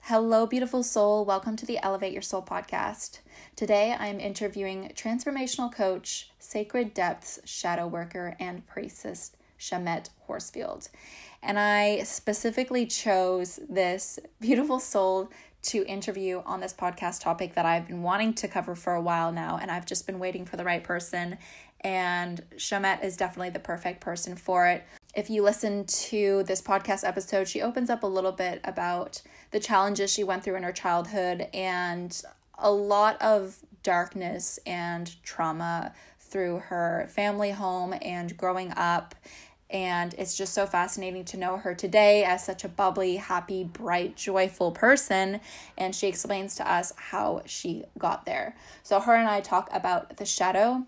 Hello, beautiful soul. Welcome to the Elevate Your Soul podcast. Today, I am interviewing transformational coach, Sacred Depths shadow worker, and priestess Shamet Horsfield. And I specifically chose this beautiful soul to interview on this podcast topic that I've been wanting to cover for a while now, and I've just been waiting for the right person. And Shamet is definitely the perfect person for it. If you listen to this podcast episode, she opens up a little bit about the challenges she went through in her childhood and a lot of darkness and trauma through her family home and growing up. And it's just so fascinating to know her today as such a bubbly, happy, bright, joyful person. And she explains to us how she got there. So her and I talk about the shadow.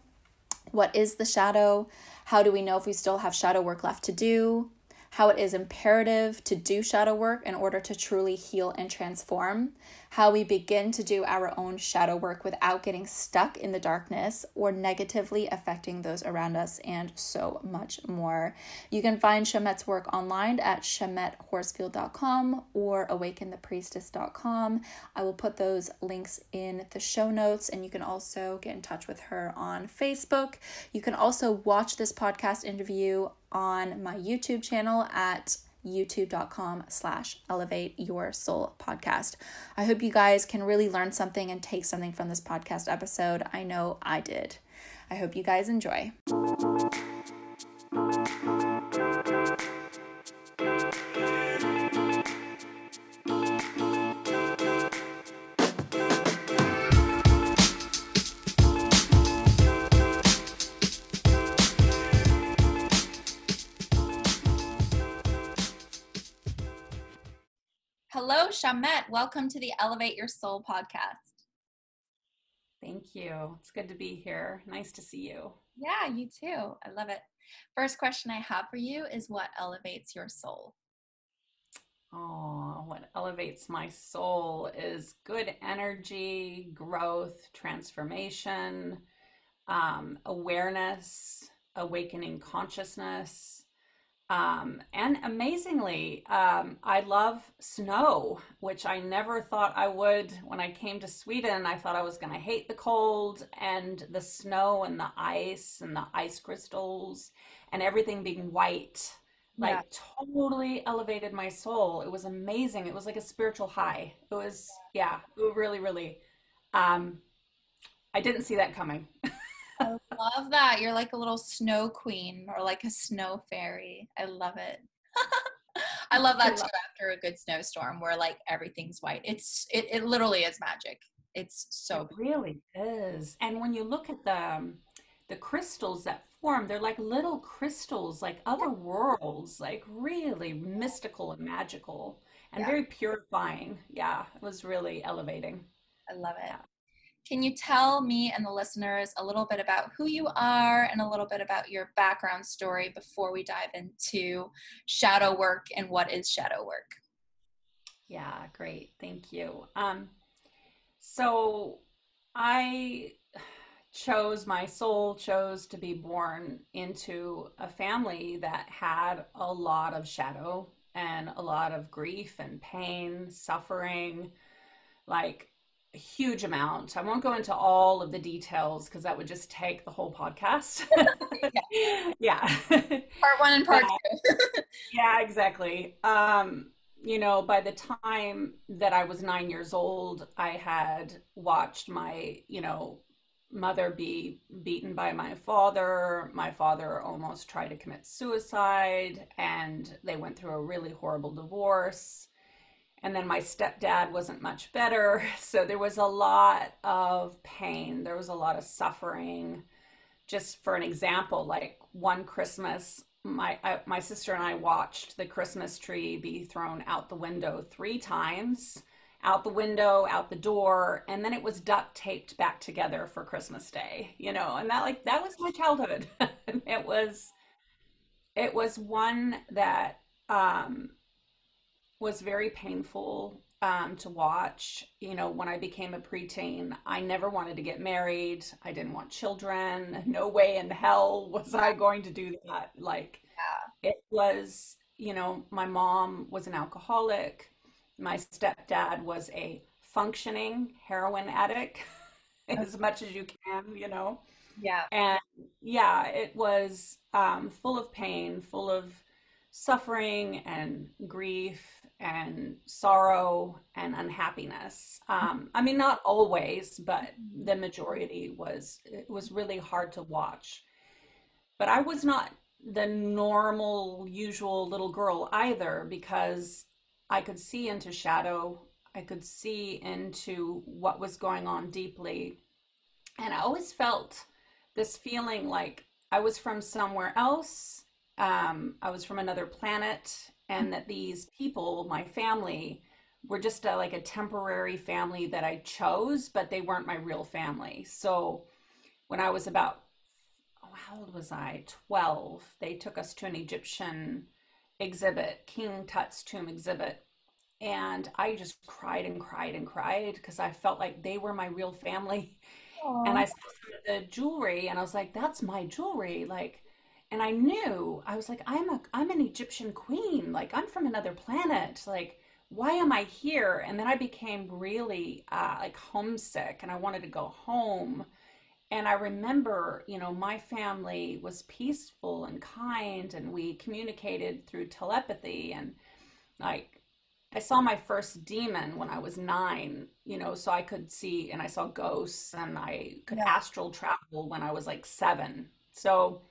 What is the shadow? How do we know if we still have shadow work left to do? How it is imperative to do shadow work in order to truly heal and transform. How we begin to do our own shadow work without getting stuck in the darkness or negatively affecting those around us, and so much more. You can find Shamet's work online at shamethorsfield.com or awakenthepriestess.com. I will put those links in the show notes, and you can also get in touch with her on Facebook. You can also watch this podcast interview on my YouTube channel at youtube.com/elevate your soul podcast. I hope you guys can really learn something and take something from this podcast episode. I know I did. I hope you guys enjoy. Hello, Shamet. Welcome to the Elevate Your Soul podcast. Thank you. It's good to be here. Nice to see you. Yeah, you too. I love it. First question I have for you is, what elevates your soul? Oh, what elevates my soul is good energy, growth, transformation, awareness, awakening consciousness. And amazingly, I love snow, which I never thought I would. When I came to Sweden, I thought I was going to hate the cold, and the snow and the ice crystals and everything being white, Yeah. like totally elevated my soul. It was amazing. It was like a spiritual high. It was, yeah, it really, really, um, I didn't see that coming. I love that. You're like a little snow queen or like a snow fairy. I love it. I love I that too love after a good snowstorm where like everything's white. It literally is magic. It's It so really is. And when you look at the crystals that form, they're like little crystals, like other worlds, like really mystical and magical and yeah, very purifying. Yeah, it was really elevating. I love it. Yeah. Can you tell me and the listeners a little bit about who you are and a little bit about your background story before we dive into shadow work and what is shadow work? Yeah, great. Thank you. So I my soul chose to be born into a family that had a lot of shadow and a lot of grief and pain, suffering, like a huge amount. I won't go into all of the details because that would just take the whole podcast. Yeah. Yeah. Part one and But part two. yeah, exactly. By the time that I was 9 years old, I had watched my, mother be beaten by my father. My father almost tried to commit suicide, and they went through a really horrible divorce. And then my stepdad wasn't much better. So there was a lot of pain. There was a lot of suffering. Just for an example, like one Christmas, my sister and I watched the Christmas tree be thrown out the window 3 times, out the window, out the door, and then it was duct taped back together for Christmas Day, and that was my childhood. It was one that was very painful to watch. When I became a preteen, I never wanted to get married. I didn't want children. No way in hell was I going to do that. Like, it was, my mom was an alcoholic. My stepdad was a functioning heroin addict, as much as you can, you know. Yeah. And yeah, it was full of pain, full of suffering and grief and sorrow and unhappiness. I mean, not always, but the majority was, it was really hard to watch. But I was not the normal, usual little girl either, because I could see into shadow. I could see into what was going on deeply. And I always felt this feeling like I was from somewhere else. I was from another planet, and that these people, my family, were just like a temporary family that I chose, but they weren't my real family. So when I was about, oh, how old was I? 12. They took us to an Egyptian exhibit, King Tut's tomb exhibit. And I just cried and cried and cried because I felt like they were my real family. And Aw. I saw some of the jewelry and I was like, that's my jewelry. Like, and I knew, I was like, I'm an Egyptian queen. Like, I'm from another planet. Like, why am I here? And then I became really like homesick and I wanted to go home. And I remember, you know, my family was peaceful and kind, and we communicated through telepathy. And like, I saw my first demon when I was 9, you know, so I could see, and I saw ghosts, and I could Yeah. astral travel when I was like 7. So,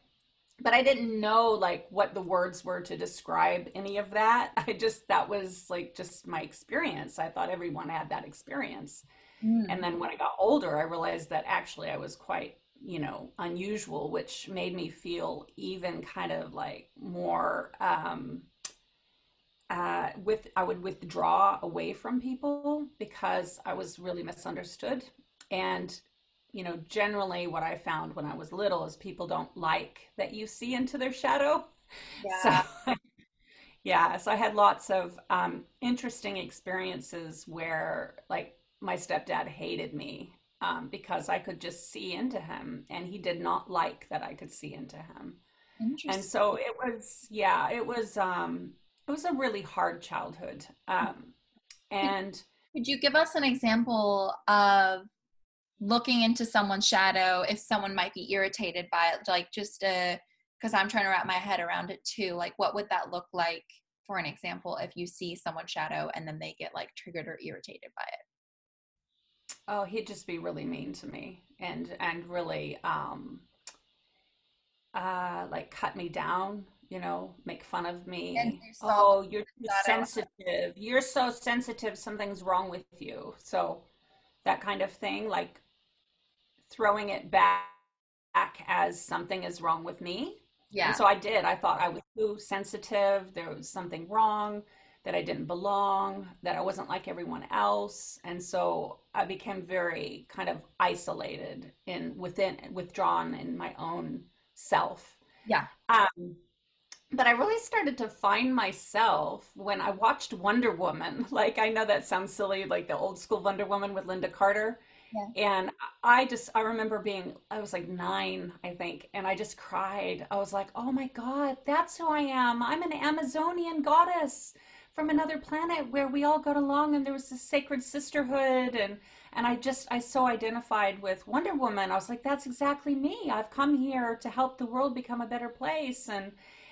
but I didn't know like what the words were to describe any of that. I just, that was like just my experience. I thought everyone had that experience. And Mm. then when I got older, I realized that actually I was quite, you know, unusual, which made me feel even kind of like more with I would withdraw away from people because I was really misunderstood. And you know, generally what I found when I was little is people don't like that you see into their shadow. So Yeah. yeah, so I had lots of interesting experiences where like my stepdad hated me because I could just see into him, and he did not like that I could see into him. And Interesting. so it was, yeah, it was a really hard childhood. Could, And could you give us an example of looking into someone's shadow if someone might be irritated by it? Like just because I'm trying to wrap my head around it too. Like what would that look like for an example if you see someone's shadow and then they get like triggered or irritated by it? oh, he'd just be really mean to me and really like cut me down, you know, make fun of And me. you saw Oh, you're too shadow. sensitive. You're so sensitive, something's wrong with you. So that kind of thing, like throwing it back as something is wrong with me. And Yeah. so I did. I thought I was too sensitive. There was something wrong, that I didn't belong, that I wasn't like everyone else. And so I became very kind of isolated in within withdrawn in my own self. Yeah. Um, but I really started to find myself when I watched Wonder Woman. Like, I know that sounds silly, like the old school Wonder Woman with Linda Carter. Yeah. And I remember being, I was like 9, I think, and I just cried. I was like, oh my God, that's who I am. I'm an Amazonian goddess from another planet where we all got along and there was this sacred sisterhood. And I so identified with Wonder Woman. I was like, that's exactly me. I've come here to help the world become a better place.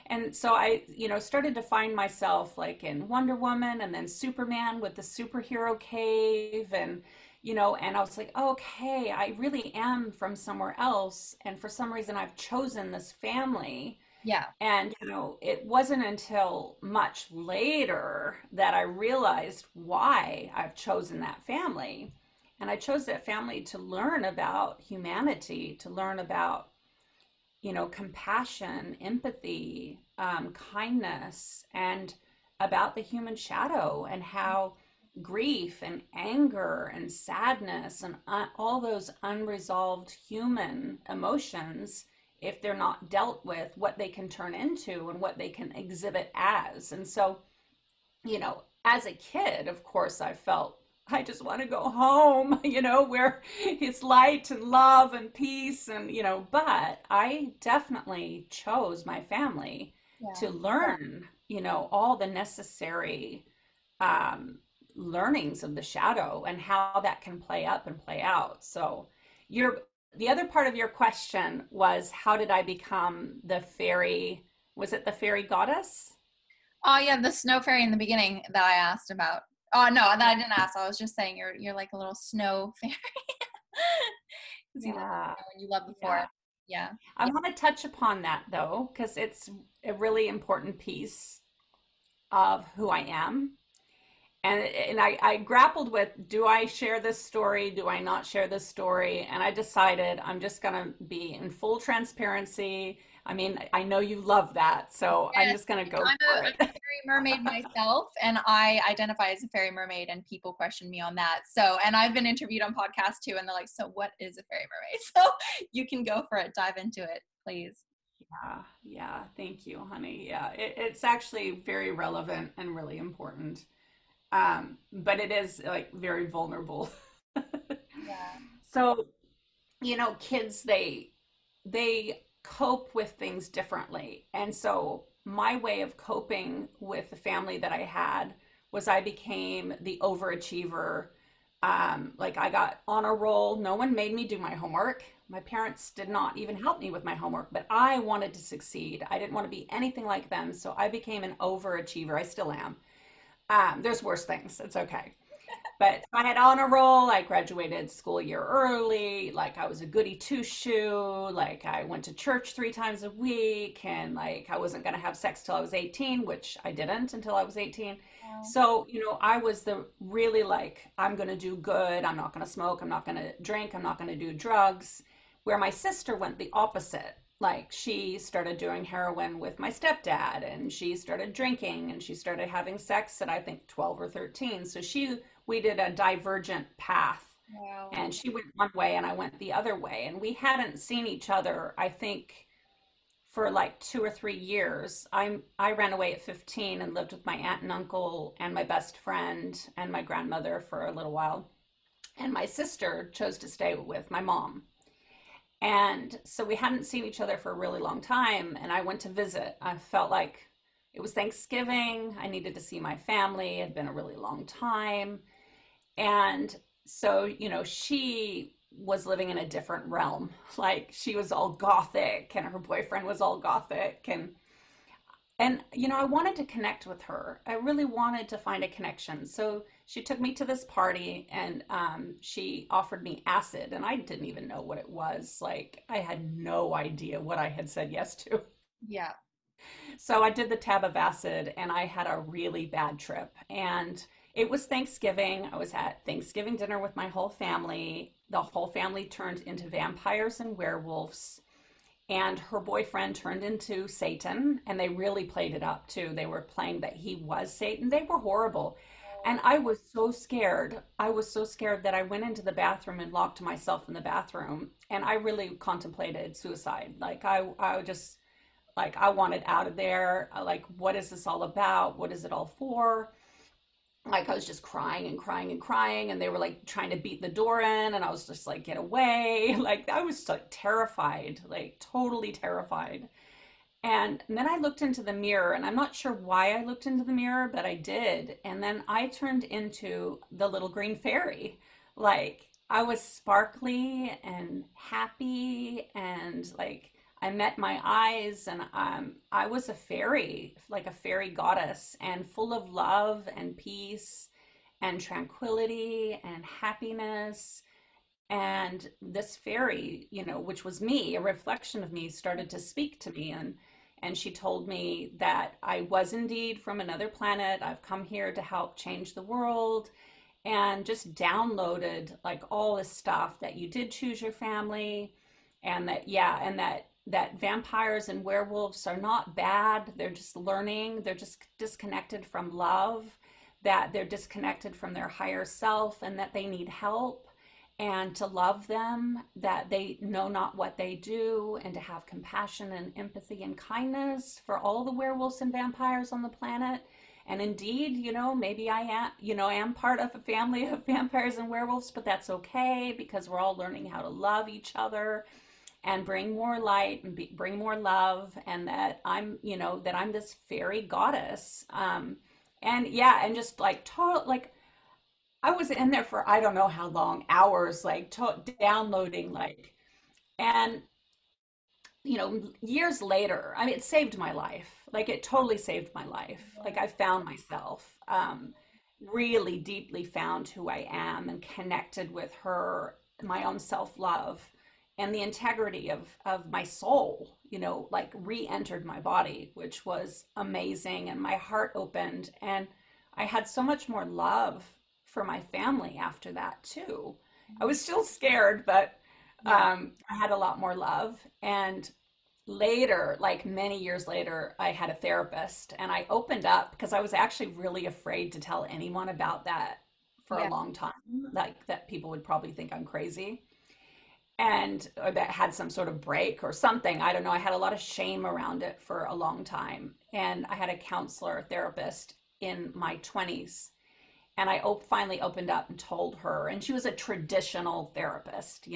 And so I, you know, started to find myself like in Wonder Woman and then Superman with the superhero cave, and you know, and I was like, okay, I really am from somewhere else, and for some reason I've chosen this family. Yeah. And you know, it wasn't until much later that I realized why I've chosen that family. And I chose that family to learn about humanity, to learn about, you know, compassion, empathy, kindness, and about the human shadow and how grief and anger and sadness and all those unresolved human emotions, if they're not dealt with, what they can turn into and what they can exhibit as. And so, you know, as a kid, of course, I felt I just want to go home, you know, where it's light and love and peace and, you know, but I definitely chose my family Yeah. to learn, you know, all the necessary um, learnings of the shadow and how that can play up and play out. So your the other part of your question was, how did I become the fairy? Was it the fairy goddess? Oh yeah, the snow fairy in the beginning that I asked about. Oh no, that I didn't ask. I was just saying you're like a little snow fairy. 'Cause you love the Yeah. snow and you love the Yeah. forest. Yeah. I want to touch upon that though, because it's a really important piece of who I am. And I grappled with, do I share this story? Do I not share this story? And I decided I'm just going to be in full transparency. I mean, I know you love that, so I'm Yes, just going to go I'm for a it. fairy mermaid myself, and I identify as a fairy mermaid, and people question me on that. So, and I've been interviewed on podcasts too, and they're like, "So, what is a fairy mermaid?" So, you can go for it, dive into it, please. Yeah, yeah, thank you, honey. Yeah, it's actually very relevant and really important. But it is like very vulnerable. Yeah. So, kids, they cope with things differently. And so my way of coping with the family that I had was I became the overachiever. Like I got on a roll. No one made me do my homework. My parents did not even help me with my homework, but I wanted to succeed. I didn't want to be anything like them. So I became an overachiever. I still am. There's worse things. It's okay. But I had on a roll. I graduated school a year early. Like I was a goody two shoe. Like I went to church 3 times a week, and like I wasn't going to have sex till I was 18, which I didn't until I was 18. Wow. So, I was the really like, I'm going to do good. I'm not going to smoke. I'm not going to drink. I'm not going to do drugs. Where my sister went the opposite. Like she started doing heroin with my stepdad, and she started drinking, and she started having sex at I think 12 or 13. So we did a divergent path, Wow. and she went one way and I went the other way, and we hadn't seen each other I think for like 2 or 3 years. I ran away at 15 and lived with my aunt and uncle and my best friend and my grandmother for a little while, and my sister chose to stay with my mom. And so we hadn't seen each other for a really long time, and I went to visit. I felt like it was Thanksgiving. I needed to see my family. It had been a really long time. And so, she was living in a different realm. Like she was all gothic and her boyfriend was all gothic, and I wanted to connect with her. I really wanted to find a connection. So she took me to this party, and she offered me acid, and I didn't even know what it was. Like I had no idea what I had said yes to. Yeah. So I did the tab of acid, and I had a really bad trip. And it was Thanksgiving. I was at Thanksgiving dinner with my whole family. The whole family turned into vampires and werewolves, and her boyfriend turned into Satan, and they really played it up too. They were playing that he was Satan. They were horrible. And I was so scared. I was so scared that I went into the bathroom and locked myself in the bathroom. And I really contemplated suicide. Like I just like I wanted out of there. Like, what is this all about? What is it all for? Like I was just crying and crying and crying, and they were like trying to beat the door in, and I was just like, get away. Like I was like terrified, like totally terrified. And then I looked into the mirror, and I'm not sure why I looked into the mirror, but I did. And then I turned into the little green fairy. Like I was sparkly and happy, and like I met my eyes, and I was a fairy, like a fairy goddess, and full of love and peace and tranquility and happiness. And this fairy, which was me, a reflection of me, started to speak to me, and she told me that I was indeed from another planet. I've come here to help change the world, and just downloaded like all this stuff that you did choose your family, and that yeah, and that vampires and werewolves are not bad. They're just learning. They're just disconnected from love, that they're disconnected from their higher self, and that they need help, and to love them, that they know not what they do, and to have compassion and empathy and kindness for all the werewolves and vampires on the planet. And indeed, maybe I am part of a family of vampires and werewolves, but that's okay because we're all learning how to love each other and bring more light and bring more love, and that I'm this fairy goddess. And yeah, and just like total like I was in there for I don't know how long, hours, like downloading, like, and years later, I mean, it saved my life. Like, it totally saved my life. Like, I found myself, really deeply found who I am and connected with her, my own self-love, and the integrity of my soul, like re-entered my body, which was amazing. And my heart opened, and I had so much more love for my family after that too. I was still scared, but Yeah. I had a lot more love. And later, like many years later, I had a therapist and I opened up because I was actually really afraid to tell anyone about that for a Yeah. long time, like that people would probably think I'm crazy and or that had some sort of break or something. I don't know. I had a lot of shame around it for a long time. And I had a counselor, therapist in my 20s, and I finally opened up and told her. And she was a traditional therapist,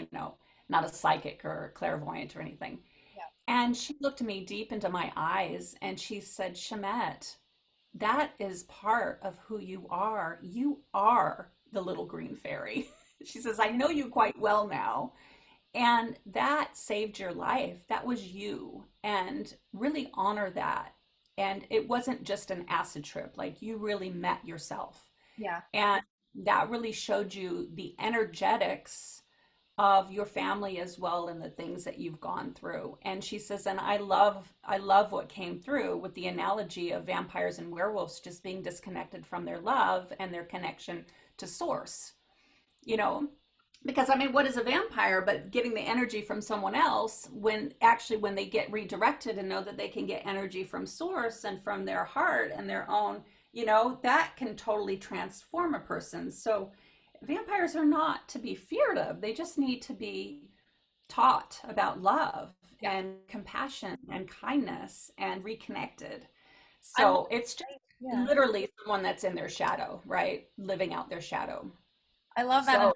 not a psychic or clairvoyant or anything. Yeah. And she looked me deep into my eyes and she said, Shamet, that is part of who you are. You are the little green fairy. She says, I know you quite well now. And that saved your life. That was you. And really honor that. And it wasn't just an acid trip, like you really met yourself. Yeah. And that really showed you the energetics of your family as well and the things that you've gone through. And she says, and I love what came through with the analogy of vampires and werewolves just being disconnected from their love and their connection to source. You know, because I mean, what is a vampire but getting the energy from someone else when actually when they get redirected and know that they can get energy from source and from their heart and their own, that can totally transform a person. So vampires are not to be feared of. They just need to be taught about love Yeah. and compassion and kindness and reconnected. I love, So it's just yeah. literally someone that's in their shadow, right? Living out their shadow. I love that So analogy.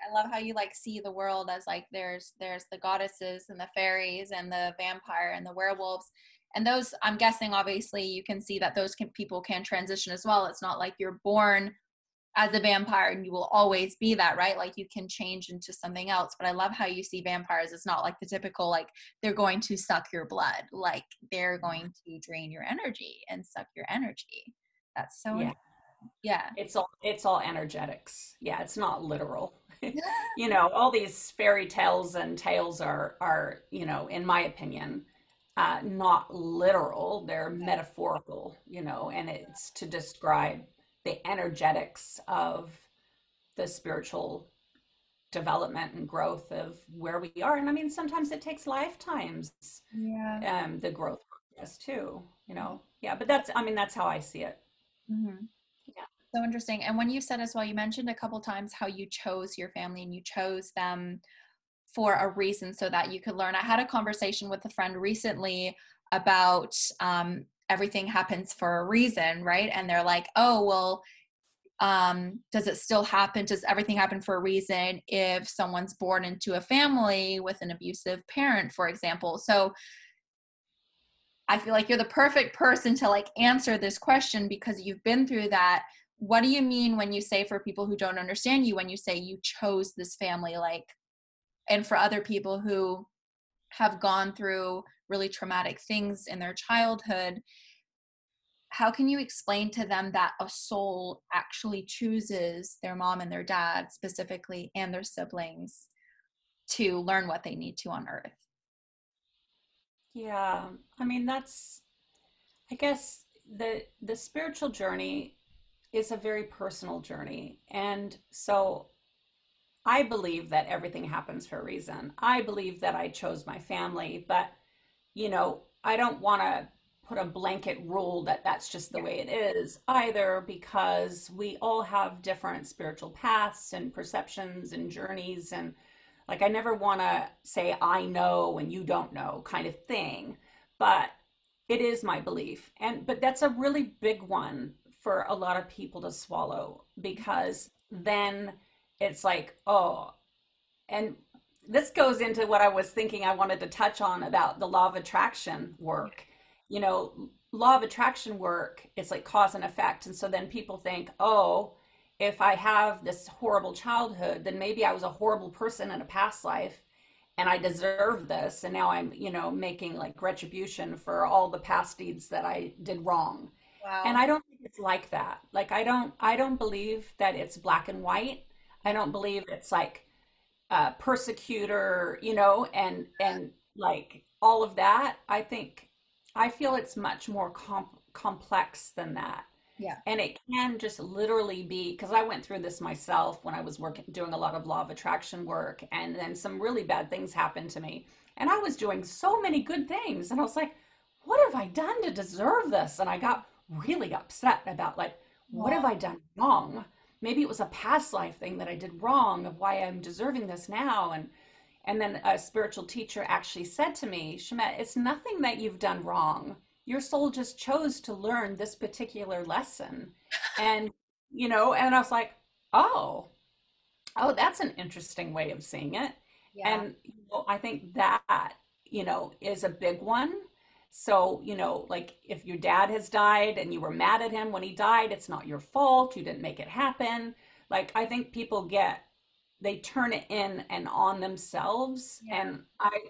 I love how you like see the world as like there's the goddesses and the fairies and the vampire and the werewolves. And those, I'm guessing, obviously you can see that those people can transition as well. It's not like you're born as a vampire and you will always be that, right? Like you can change into something else. But I love how you see vampires. It's not like the typical, like they're going to suck your blood. Like they're going to drain your energy and suck your energy. That's so, yeah, yeah. it's all energetics. Yeah, it's not literal. All these fairy tales and tales are, in my opinion, not literal. They're metaphorical, and it's to describe the energetics of the spiritual development and growth of where we are. And I mean, sometimes it takes lifetimes, Yeah. the growth process too, Yeah, but that's how I see it. Mhm. Yeah. So interesting. And when you said as well, you mentioned a couple times how you chose your family and you chose them for a reason so that you could learn. I had a conversation with a friend recently about everything happens for a reason, right? And they're like, oh, well, does it still happen? Does everything happen for a reason if someone's born into a family with an abusive parent, for example? So I feel like you're the perfect person to like answer this question because you've been through that. What do you mean when you say, for people who don't understand you, when you say you chose this family, like, and for other people who have gone through really traumatic things in their childhood, how can you explain to them that a soul actually chooses their mom and their dad specifically and their siblings to learn what they need to on earth? Yeah. I mean, I guess the spiritual journey is a very personal journey. And so I believe that everything happens for a reason. I believe that I chose my family, but I don't want to put a blanket rule that that's just the way it is either, because we all have different spiritual paths and perceptions and journeys. And like, I never want to say, I know and you don't know kind of thing, but it is my belief. But that's a really big one for a lot of people to swallow, because then it's like, oh, and this goes into what I was thinking I wanted to touch on about the law of attraction work. Law of attraction work, it's like cause and effect. And so then people think, oh, if I have this horrible childhood, then maybe I was a horrible person in a past life and I deserve this. And now I'm, making like retribution for all the past deeds that I did wrong. And Wow. I don't think it's like that. Like I don't believe that it's black and white. I don't believe it's like persecutor, and like all of that. I feel it's much more complex than that. Yeah. And it can just literally be because I went through this myself when I was working, doing a lot of law of attraction work, and then some really bad things happened to me. And I was doing so many good things, and I was like, what have I done to deserve this? And I got really upset about like, what have Wow. I done wrong? Maybe it was a past life thing that I did wrong of why I'm deserving this now. And then a spiritual teacher actually said to me, Shamet, it's nothing that you've done wrong. Your soul just chose to learn this particular lesson. And, and I was like, oh, that's an interesting way of seeing it. Yeah. And I think that, is a big one. So, like if your dad has died and you were mad at him when he died, it's not your fault. You didn't make it happen. Like, I think people they turn it in and on themselves. Yeah. And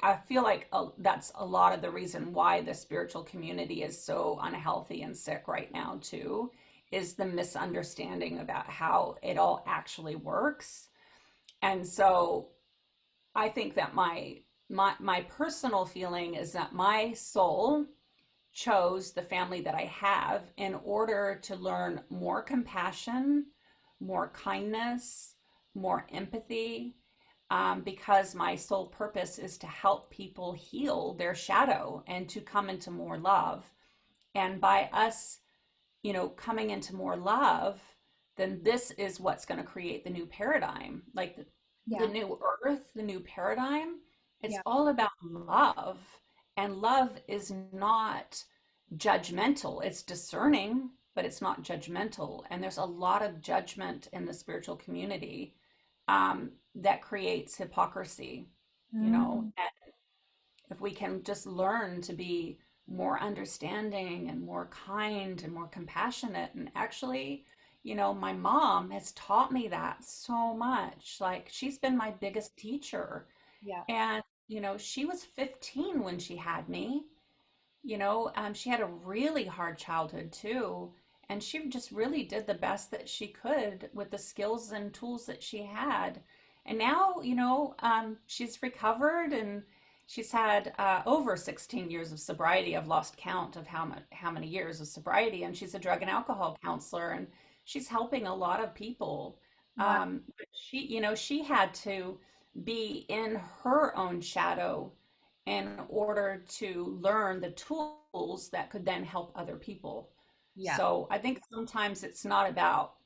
I feel like that's a lot of the reason why the spiritual community is so unhealthy and sick right now, too, is the misunderstanding about how it all actually works. And so I think that my personal feeling is that my soul chose the family that I have in order to learn more compassion, more kindness, more empathy, because my sole purpose is to help people heal their shadow and to come into more love. And by us, coming into more love, then this is what's going to create the new paradigm. Like the Yeah. new earth, the new paradigm, it's Yeah. all about love. And love is not judgmental. It's discerning, but it's not judgmental. And there's a lot of judgment in the spiritual community, that creates hypocrisy, Mm. and if we can just learn to be more understanding and more kind and more compassionate. And actually, my mom has taught me that so much. Like, she's been my biggest teacher. Yeah. And, she was 15 when she had me. She had a really hard childhood too. And she just really did the best that she could with the skills and tools that she had. And now, she's recovered and she's had over 16 years of sobriety. I've lost count of how many years of sobriety. And she's a drug and alcohol counselor and she's helping a lot of people. Wow. But she had to be in her own shadow in order to learn the tools that could then help other people. Yeah. So I think sometimes it's not about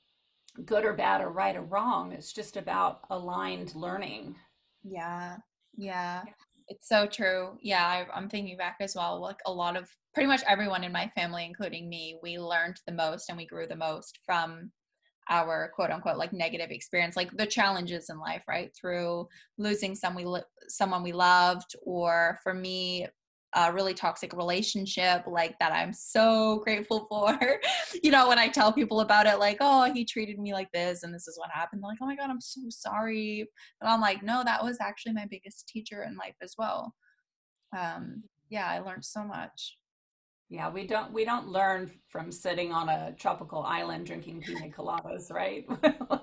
good or bad or right or wrong. It's just about aligned learning. Yeah. Yeah. Yeah. It's so true. Yeah, I'm thinking back as well. Like a lot of pretty much everyone in my family, including me, we learned the most and we grew the most from our quote unquote like negative experience, like the challenges in life, right? Through losing someone we loved, or for me, a really toxic relationship like that I'm so grateful for. When I tell people about it, like, oh, he treated me like this and this is what happened. They're like, oh my God, I'm so sorry. And I'm like, no, that was actually my biggest teacher in life as well. Yeah, I learned so much. Yeah, we don't learn from sitting on a tropical island drinking pina coladas, right?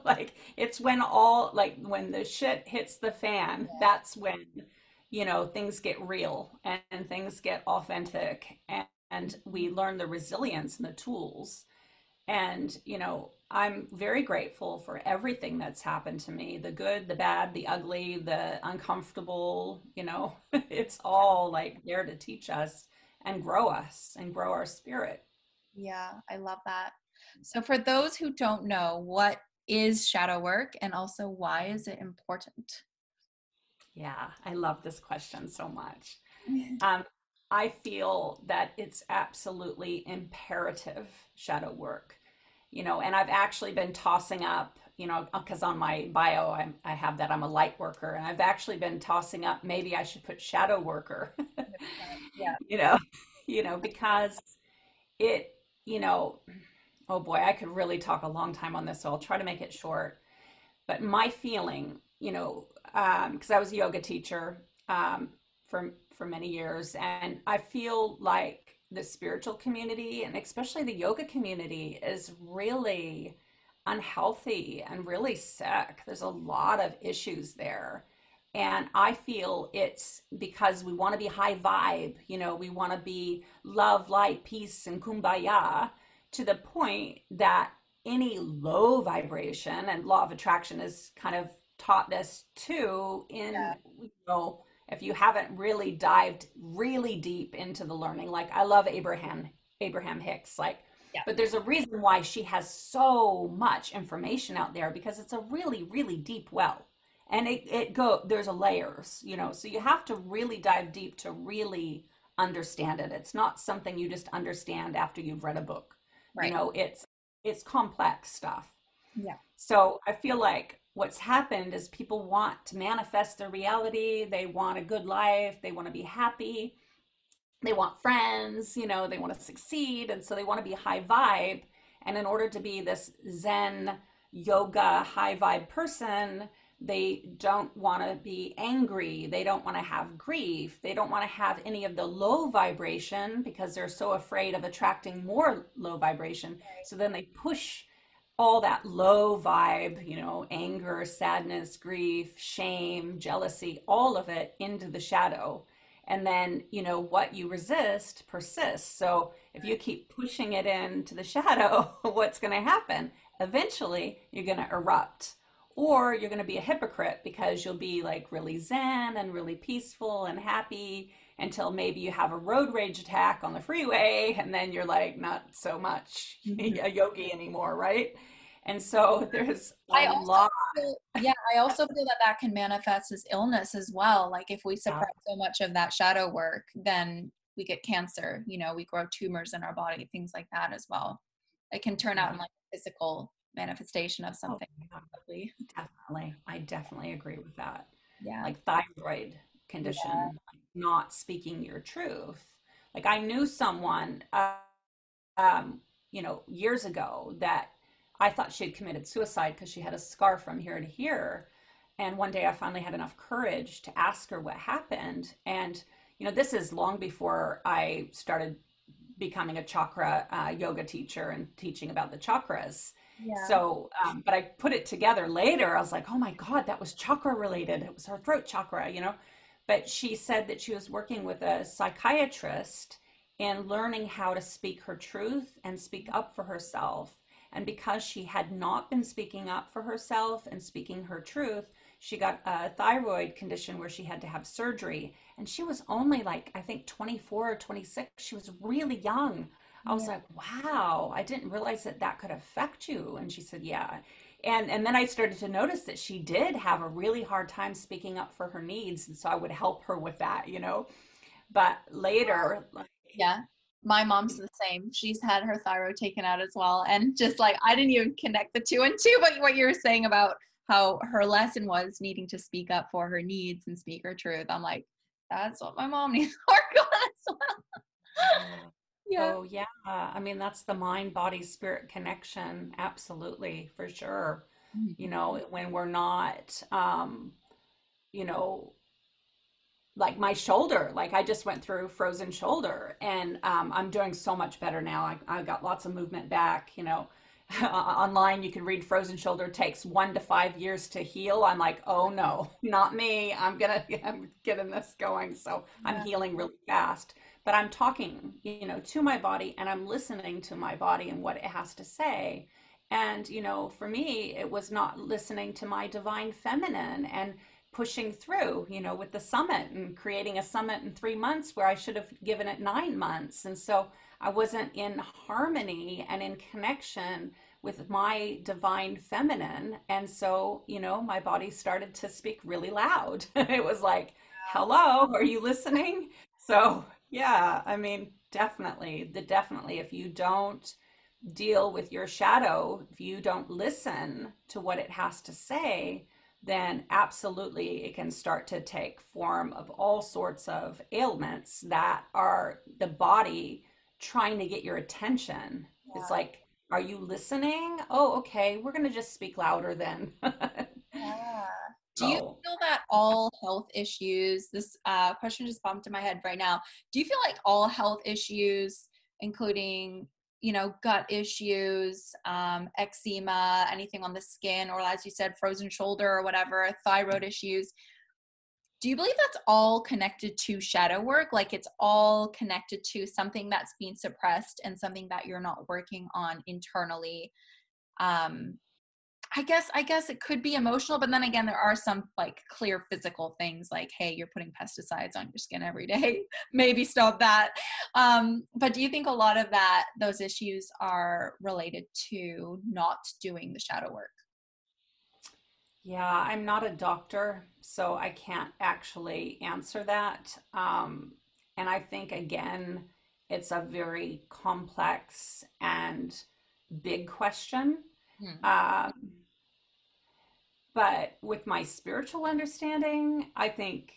Like it's when the shit hits the fan, that's when, things get real and things get authentic and we learn the resilience and the tools. And, I'm very grateful for everything that's happened to me, the good, the bad, the ugly, the uncomfortable, it's all like there to teach us and grow our spirit. Yeah, I love that. So for those who don't know, what is shadow work and also why is it important? Yeah, I love this question so much. Um, I feel that it's absolutely imperative shadow work, and I've actually been tossing up, because on my bio I have that I'm a light worker, and I've actually been tossing up maybe I should put shadow worker, 100%. Yeah. you know, because it, oh boy, I could really talk a long time on this, so I'll try to make it short. But my feeling, because I was a yoga teacher for many years, and I feel like the spiritual community and especially the yoga community is really unhealthy and really sick. There's a lot of issues there. And I feel it's because we want to be high vibe, we want to be love, light, peace, and kumbaya to the point that any low vibration, and law of attraction has kind of taught this too, Yeah. if you haven't really dived really deep into the learning. Like, I love Abraham Hicks, like, Yeah. but there's a reason why she has so much information out there, because it's a really, really deep well. And there's a layers, so you have to really dive deep to really understand it. It's not something you just understand after you've read a book. Right. It's complex stuff. Yeah. So I feel like what's happened is people want to manifest their reality. They want a good life. They want to be happy. They want friends, they want to succeed. And so they want to be high vibe. And in order to be this Zen yoga high vibe person, they don't want to be angry. They don't want to have grief. They don't want to have any of the low vibration because they're so afraid of attracting more low vibration. So then they push all that low vibe, anger, sadness, grief, shame, jealousy, all of it into the shadow. And then, what you resist persists. So if you keep pushing it into the shadow, what's going to happen? Eventually, you're going to erupt. Or you're going to be a hypocrite because you'll be like really zen and really peaceful and happy until maybe you have a road rage attack on the freeway, and then you're like not so much a yogi anymore, right? And so there's a lot. I also feel that that can manifest as illness as well. Like if we suppress so much of that shadow work, then we get cancer, we grow tumors in our body, things like that as well. It can turn out in like a physical manifestation of something. Definitely. I definitely agree with that. Yeah. Like thyroid condition, like not speaking your truth. Like I knew someone, years ago that I thought she had committed suicide because she had a scar from here to here. And one day I finally had enough courage to ask her what happened. And, this is long before I started becoming a chakra yoga teacher and teaching about the chakras. Yeah. So, but I put it together later. I was like, oh my God, that was chakra related. It was her throat chakra, But she said that she was working with a psychiatrist and learning how to speak her truth and speak up for herself. And because she had not been speaking up for herself and speaking her truth, she got a thyroid condition where she had to have surgery. And she was only like, I think 24 or 26. She was really young. I was like, wow, I didn't realize that that could affect you. And she said, yeah. And then I started to notice that she did have a really hard time speaking up for her needs. And so I would help her with that, But later, yeah, my mom's the same. She's had her thyroid taken out as well. And just like, I didn't even connect the two and two, but what you were saying about how her lesson was needing to speak up for her needs and speak her truth. I'm like, that's what my mom needs to work on as well. Yeah. Oh, yeah. I mean, that's the mind, body, spirit connection. Absolutely, for sure. When we're not, you know, like my shoulder, like I just went through frozen shoulder, and I'm doing so much better now. I got lots of movement back, Online you can read frozen shoulder takes 1 to 5 years to heal. I'm like, oh no, not me. I'm getting this going. So I'm healing really fast. But I'm talking, to my body, and I'm listening to my body and what it has to say. And, for me, it was not listening to my divine feminine and pushing through, with the summit and creating a summit in 3 months where I should have given it 9 months. And so I wasn't in harmony and in connection with my divine feminine. And so, my body started to speak really loud. It was like, hello, are you listening? So, yeah, I mean, definitely, if you don't deal with your shadow, if you don't listen to what it has to say, then absolutely it can start to take form of all sorts of ailments that are the body trying to get your attention. It's like Are you listening? Oh, okay, we're going to just speak louder then. Yeah. Do you So, feel that all health issues, this question just bumped in my head right now. Do you feel like all health issues, including, gut issues, eczema, anything on the skin, or as you said, frozen shoulder or whatever, thyroid issues, do you believe that's all connected to shadow work? Like it's all connected to something that's being suppressed and something that you're not working on internally? Um, I guess it could be emotional, but then again, there are some like clear physical things like, hey, you're putting pesticides on your skin every day. Maybe stop that. But do you think a lot of those issues are related to not doing the shadow work? yeah, I'm not a doctor, so I can't actually answer that. And I think, again, it's a very complex and big question. Hmm. Um, but with my spiritual understanding, I think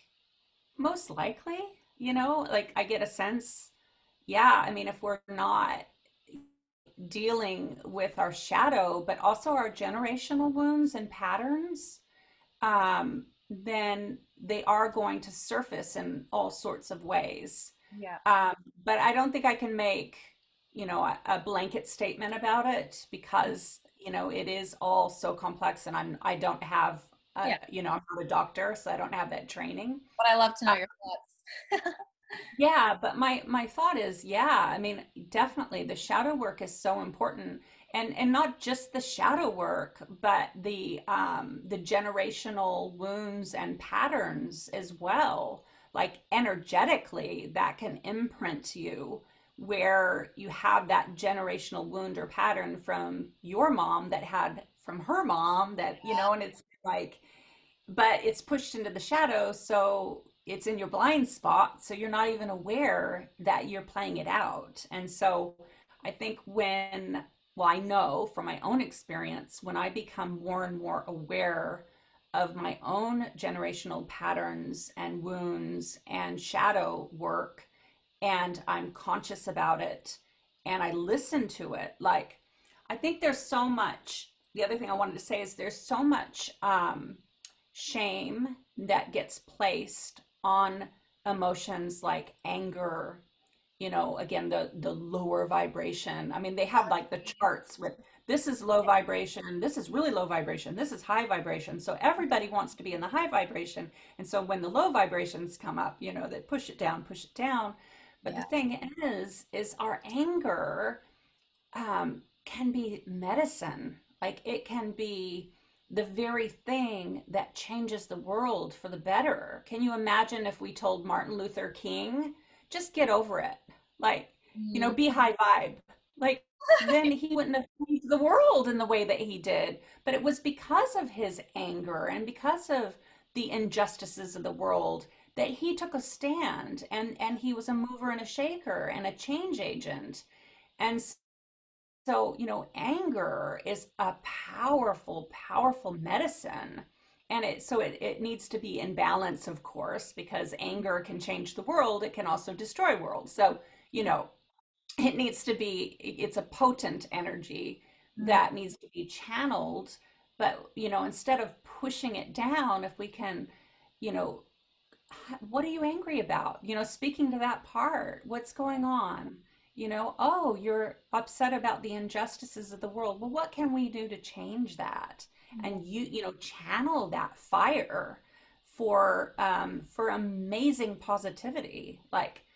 most likely, like I get a sense, yeah, I mean, if we're not dealing with our shadow, but also our generational wounds and patterns, then they are going to surface in all sorts of ways. Yeah. Um, but I don't think I can make, a blanket statement about it because, it is all so complex and I don't have, Yeah. I'm not a doctor, so I don't have that training. But I love to know Uh, your thoughts. yeah, but my thought is, yeah, I mean, definitely the shadow work is so important. And not just the shadow work, but the generational wounds and patterns as well. Like energetically, that can imprint you where you have that generational wound or pattern from your mom that had from her mom that, and it's like but it's pushed into the shadow, so it's in your blind spot, so you're not even aware that you're playing it out. And so I think well, I know from my own experience, when I become more and more aware of my own generational patterns and wounds and shadow work, and I'm conscious about it and I listen to it, like, I think there's so much. The other thing I wanted to say is there's so much shame that gets placed on emotions like anger, again, the lower vibration. I mean, they have like the charts with this is low vibration, this is really low vibration, this is high vibration. So everybody wants to be in the high vibration. And so when the low vibrations come up, they push it down, push it down. But the Yeah. thing is our anger can be medicine. Like it can be the very thing that changes the world for the better. Can you imagine if we told Martin Luther King, just get over it? Like, Mm. be high vibe. Like, then he wouldn't have changed the world in the way that he did. But it was because of his anger and because of the injustices of the world that he took a stand and he was a mover and a shaker and a change agent. And so, anger is a powerful, powerful medicine. And it needs to be in balance, of course, because anger can change the world. It can also destroy worlds. So, it needs to be, it's a potent energy Mm. that needs to be channeled. But, instead of pushing it down, if we can, you know, what are you angry about? Speaking to that part, what's going on? Oh, you're upset about the injustices of the world. Well, what can we do to change that? And channel that fire for amazing positivity. Like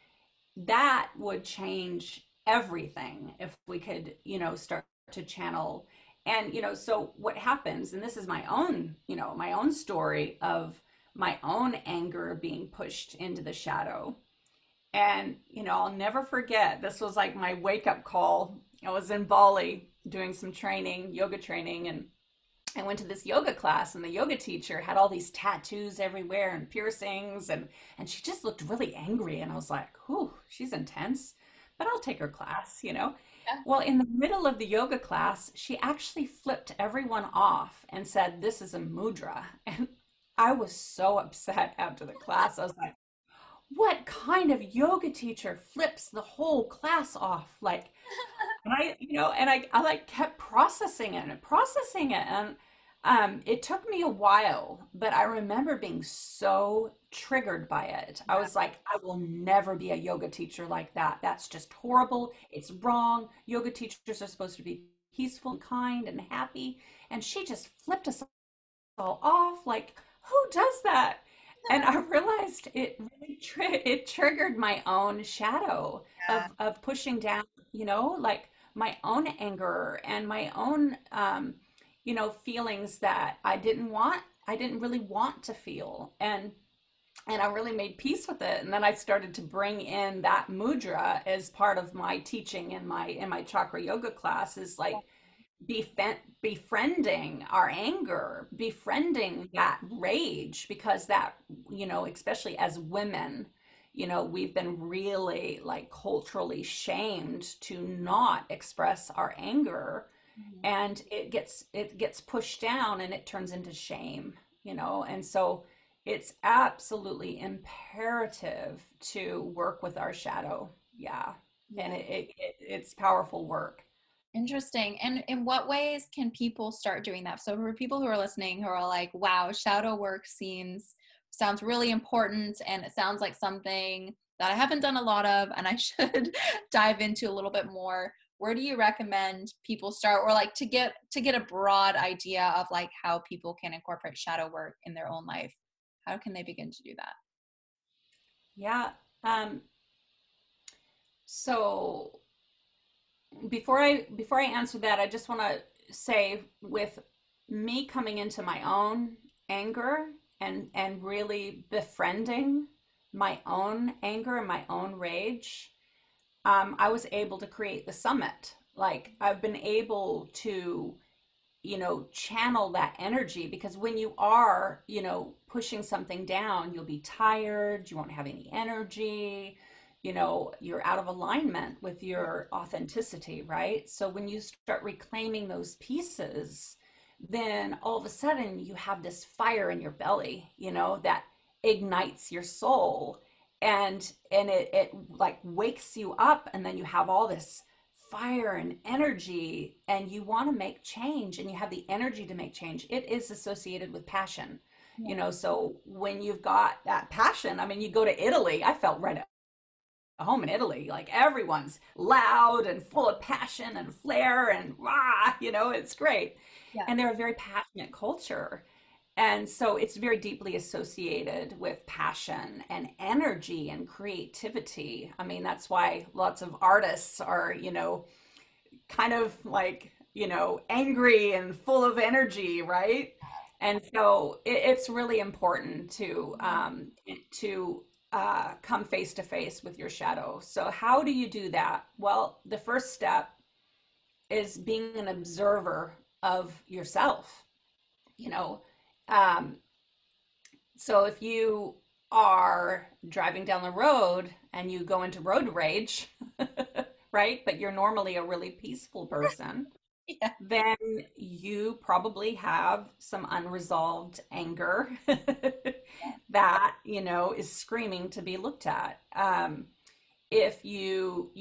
that would change everything if we could, start to channel. And, so what happens, and this is my own story of my own anger being pushed into the shadow. And, I'll never forget, this was like my wake up call. I was in Bali doing some training, yoga training, and I went to this yoga class and the yoga teacher had all these tattoos everywhere and piercings and she just looked really angry and I was like, "Whew, she's intense, but I'll take her class." Yeah. Well, in the middle of the yoga class, she actually flipped everyone off and said, "This is a mudra." And I was so upset after the class. I was like, what kind of yoga teacher flips the whole class off? Like, and I like kept processing it and processing it. And it took me a while, but I remember being so triggered by it. I Yeah. was like, I will never be a yoga teacher like that. That's just horrible. It's wrong. Yoga teachers are supposed to be peaceful and kind and happy. And she just flipped us all off. Like, who does that? And I realized it really it triggered my own shadow Yeah. of pushing down, like my own anger and my own feelings that I didn't really want to feel. And I really made peace with it. And then I started to bring in that mudra as part of my teaching in my chakra yoga class, is like befriending our anger, befriending that rage, because that, especially as women, we've been really like culturally shamed to not express our anger, Mhm. and it gets pushed down and it turns into shame, and so it's absolutely imperative to work with our shadow. Yeah. And Yeah. it's powerful work. Interesting. And in what ways can people start doing that? So for people who are listening who are like, wow, shadow work sounds really important and it sounds like something that I haven't done a lot of and I should dive into a little bit more. Where do you recommend people start, or like to get a broad idea of like how people can incorporate shadow work in their own life? How can they begin to do that? Yeah. So before I answer that, I just want to say, with me coming into my own anger and really befriending my own anger and my own rage, I was able to create the summit. Like, I've been able to, channel that energy, because when you are, pushing something down, you'll be tired, you won't have any energy, you're out of alignment with your authenticity, right? So when you start reclaiming those pieces, then all of a sudden you have this fire in your belly, that ignites your soul, and it like wakes you up, and then you have all this fire and energy, and you want to make change, and you have the energy to make change. It is associated with passion, Yeah. so when you've got that passion, I mean, you go to Italy, I felt right at home in Italy. Like, everyone's loud and full of passion and flair and rah, it's great. Yeah. And they're a very passionate culture. And so it's very deeply associated with passion and energy and creativity. I mean, that's why lots of artists are, kind of like, angry and full of energy, right? And so it's really important to come face to face with your shadow. So how do you do that? Well, the first step is being an observer of yourself. You know, um, so if you are driving down the road and you go into road rage, right? But you're normally a really peaceful person, Yeah. then you probably have some unresolved anger that, is screaming to be looked at. If you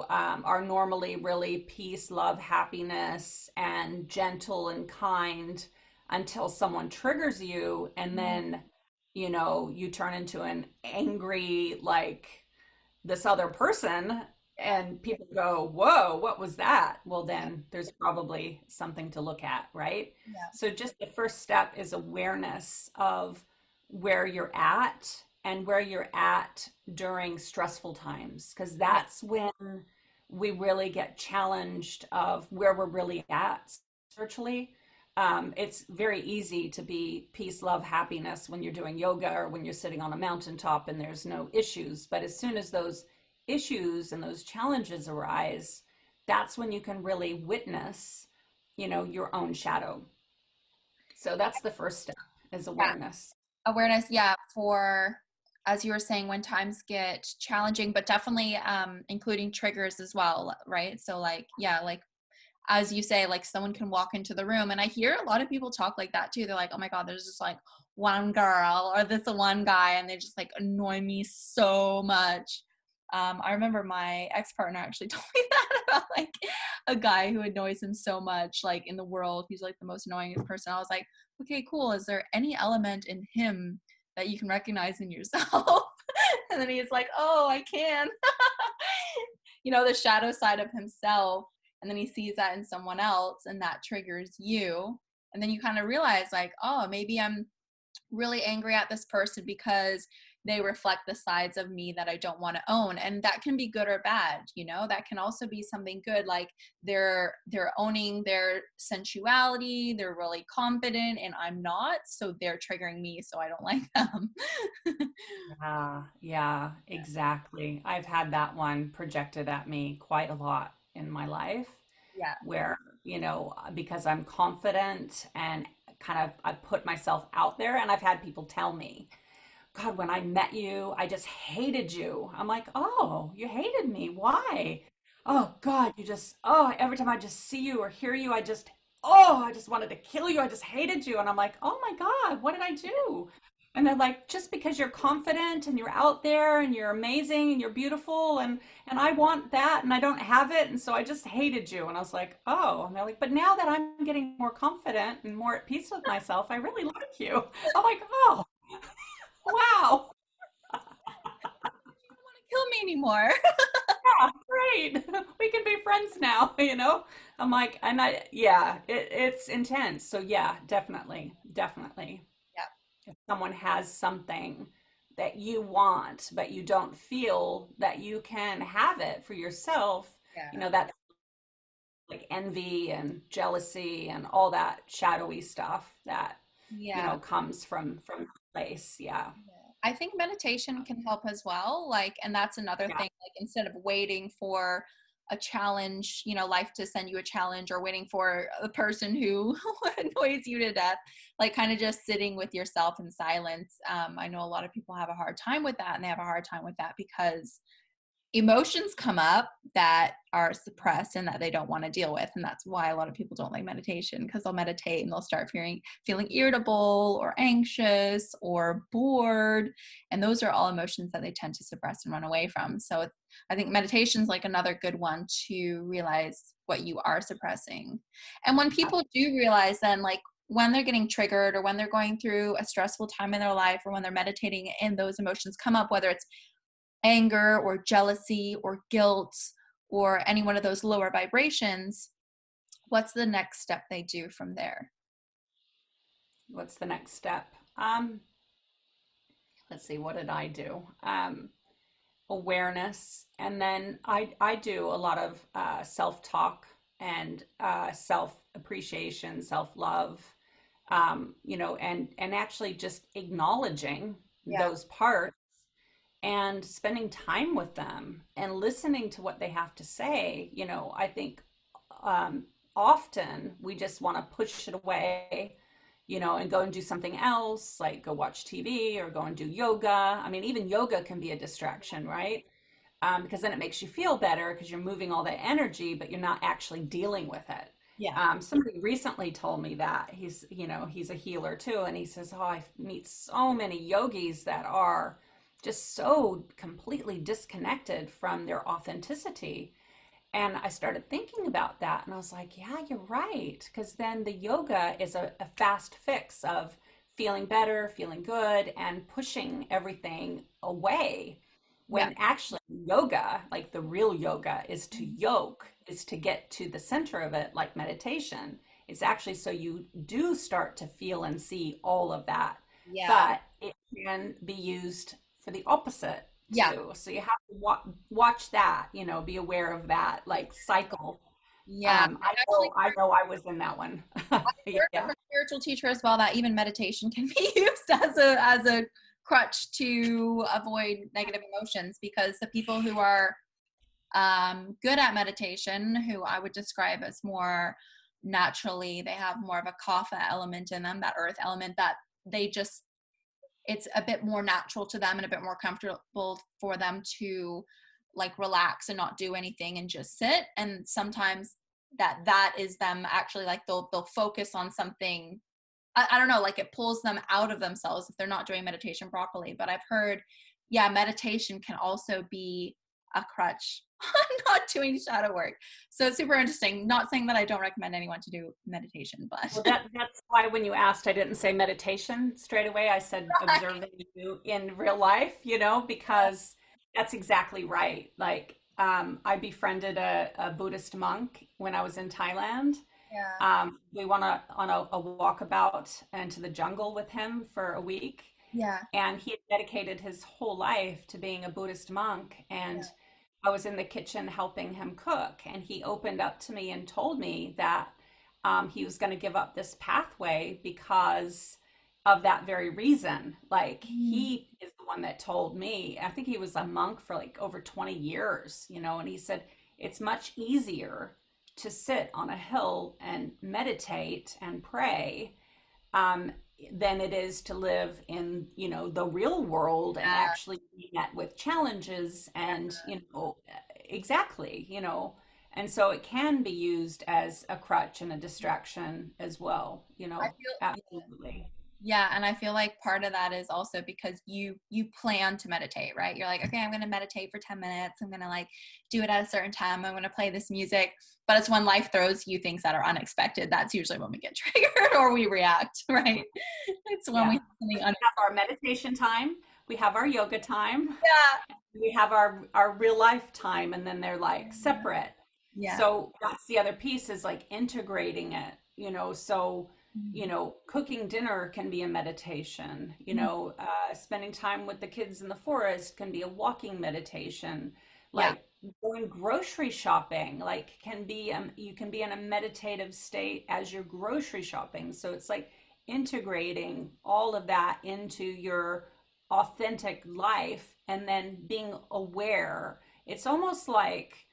are normally really peace, love, happiness, and gentle and kind, until someone triggers you, and Mhm. then, you turn into an angry, like, this other person, and people go, whoa, what was that? Well, Yeah. then there's probably something to look at, right? Yeah. So just the first step is awareness of where you're at, and where you're at during stressful times, because Yeah. that's when we really get challenged of where we're really at spiritually. It's very easy to be peace, love, happiness when you're doing yoga or when you're sitting on a mountaintop and there's no issues. But as soon as those issues and those challenges arise, that's when you can really witness, your own shadow. So that's the first step, is Yeah. awareness. Awareness, yeah, for, as you were saying, when times get challenging, but definitely including triggers as well, right? So like, yeah, like as you say, like someone can walk into the room, and I hear a lot of people talk like that too. They're like, oh my God, there's just like one girl or this one guy, and they just like annoy me so much. I remember my ex-partner actually told me that about like a guy who annoys him so much, like in the world. He's like the most annoying person. I was like, okay, cool. Is there any element in him that you can recognize in yourself? And then he's like, oh, I can. The shadow side of himself. And then he sees that in someone else, and that triggers you. And then you kind of realize like, oh, maybe I'm really angry at this person because they reflect the sides of me that I don't want to own. And that can be good or bad, that can also be something good. Like they're owning their sensuality, they're really confident, and I'm not, so they're triggering me, so I don't like them. Yeah, exactly. I've had that one projected at me quite a lot in my life Yeah. where, because I'm confident and kind of I put myself out there, and I've had people tell me, God, when I met you, I just hated you. I'm like, oh, you hated me. Why? Oh, God, every time I just see you or hear you, I just wanted to kill you. I just hated you. And I'm like, oh my God, what did I do? And they're like, just because you're confident and you're out there and you're amazing and you're beautiful and I want that and I don't have it. And so I just hated you. And I was like, oh, and they're like, but now that I'm getting more confident and more at peace with myself, I really like you. I'm like, oh, wow. Don't want to kill me anymore. Yeah, great. We can be friends now, you know? I'm like, yeah, it's intense. So yeah, definitely, definitely. Yeah. If someone has something that you want, but you don't feel that you can have it for yourself, Yeah. that's like envy and jealousy and all that shadowy stuff that, Yeah. comes from that place. Yeah. I think meditation can help as well. Like, and that's another Yeah. thing, like instead of waiting for a challenge, life to send you a challenge, or waiting for a person who annoys you to death, like kind of just sitting with yourself in silence. I know a lot of people have a hard time with that, and they have a hard time with that because emotions come up that are suppressed and that they don't want to deal with. And that's why a lot of people don't like meditation, because they'll meditate and they'll start feeling irritable or anxious or bored. And those are all emotions that they tend to suppress and run away from. So I think meditation is like another good one to realize what you are suppressing. And when people do realize, then like when they're getting triggered or when they're going through a stressful time in their life, or when they're meditating and those emotions come up, whether it's anger or jealousy or guilt or any one of those lower vibrations, what's the next step they do from there? What's the next step? Let's see, what did I do? Awareness, and then I do a lot of self-talk and self-appreciation, self-love, and actually just acknowledging Yeah. those parts and spending time with them and listening to what they have to say. I think um, often we just want to push it away, and go and do something else, like go watch TV or go and do yoga. I mean, even yoga can be a distraction, right? Because then it makes you feel better because you're moving all that energy, but you're not actually dealing with it. Yeah. Somebody recently told me that he's a healer too, and he says, "Oh, I meet so many yogis that are just so completely disconnected from their authenticity." And I started thinking about that, and I was like, yeah, you're right. Because then the yoga is a fast fix of feeling better, feeling good, and pushing everything away. Yeah. When actually, yoga, like the real yoga, is to yoke, is to get to the center of it, like meditation. It's actually so you do start to feel and see all of that. Yeah. But it can be used for the opposite Yeah. too. So you have to watch that, be aware of that like cycle. Yeah. I Actually, I know I was in that one. heard Yeah. from a spiritual teacher as well that even meditation can be used as a crutch to avoid negative emotions, because the people who are good at meditation, who I would describe as more naturally, they have more of a kapha element in them, that earth element, that they just, it's a bit more natural to them and a bit more comfortable for them to like relax and not do anything and just sit. And sometimes that is them actually like they'll focus on something. I don't know, like it pulls them out of themselves if they're not doing meditation properly. But I've heard, yeah, meditation can also be a crutch on not doing shadow work. So it's super interesting. Not saying that I don't recommend anyone to do meditation, Well, but that's why when you asked, I didn't say meditation straight away. I said observing you in real life, because that's exactly right. Like, I befriended a Buddhist monk when I was in Thailand. yeah, We went on a walkabout into the jungle with him for a week, yeah, and he had dedicated his whole life to being a Buddhist monk. And yeah. I was in the kitchen helping him cook, and he opened up to me and told me that he was going to give up this pathway because of that very reason. Like, Mm, he is the one that told me, I think he was a monk for like over 20 years, and he said it's much easier to sit on a hill and meditate and pray, um, than it is to live in, the real world and yeah, actually be met with challenges and, exactly, and so it can be used as a crutch and a distraction as well, I feel absolutely. yeah, and I feel like part of that is also because you plan to meditate, right? You're like, okay, I'm going to meditate for 10 minutes. I'm going to like do it at a certain time. I'm going to play this music. But it's when life throws you things that are unexpected. That's usually when we get triggered or we react, right? It's when we Yeah. have something We have our meditation time, we have our yoga time, yeah. we have our real life time, and then they're like separate. Yeah. So that's the other piece, is like integrating it, so Mhm. cooking dinner can be a meditation, Mhm. spending time with the kids in the forest can be a walking meditation, Yeah. like going grocery shopping, like can be you can be in a meditative state as you're grocery shopping. So it's like integrating all of that into your authentic life and then being aware. It's almost like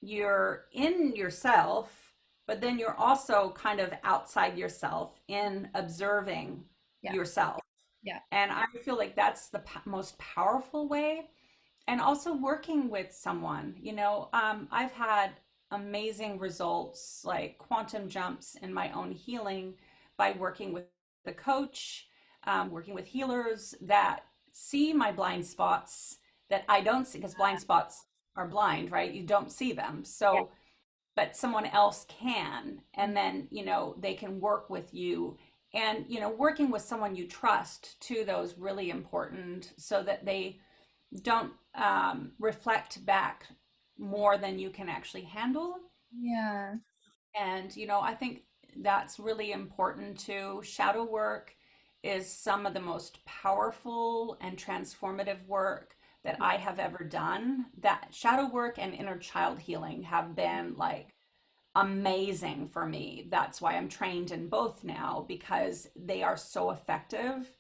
you're in yourself, but then you're also kind of outside yourself in observing Yeah. yourself. Yeah. And I feel like that's the most powerful way. And also working with someone, I've had amazing results, like quantum jumps in my own healing, by working with the coach, working with healers that see my blind spots that I don't see, because blind spots are blind, right? You don't see them. Yeah. So, but someone else can, and then, they can work with you. And, working with someone you trust too, those really important, so that they don't reflect back more than you can actually handle. Yeah. And, I think that's really important too. Shadow work is some of the most powerful and transformative work that I have ever done. That shadow work and inner child healing have been like amazing for me. That's why I'm trained in both now, because they are so effective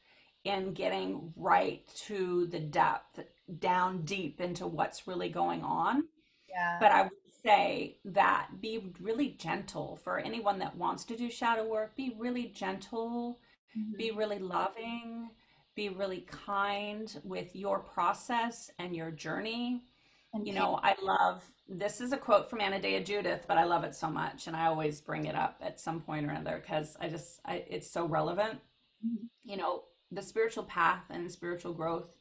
in getting right to the depth, down deep into what's really going on. Yeah. But I would say that be really gentle for anyone that wants to do shadow work. Be really gentle, be Mhm. really loving, be really kind with your process and your journey. And pay. I love, this is a quote from Anna Dea Judith, but I love it so much. And I always bring it up at some point or another because it's so relevant. Mhm. You know, the spiritual path and spiritual growth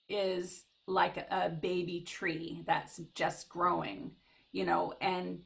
is like a baby tree that's just growing, and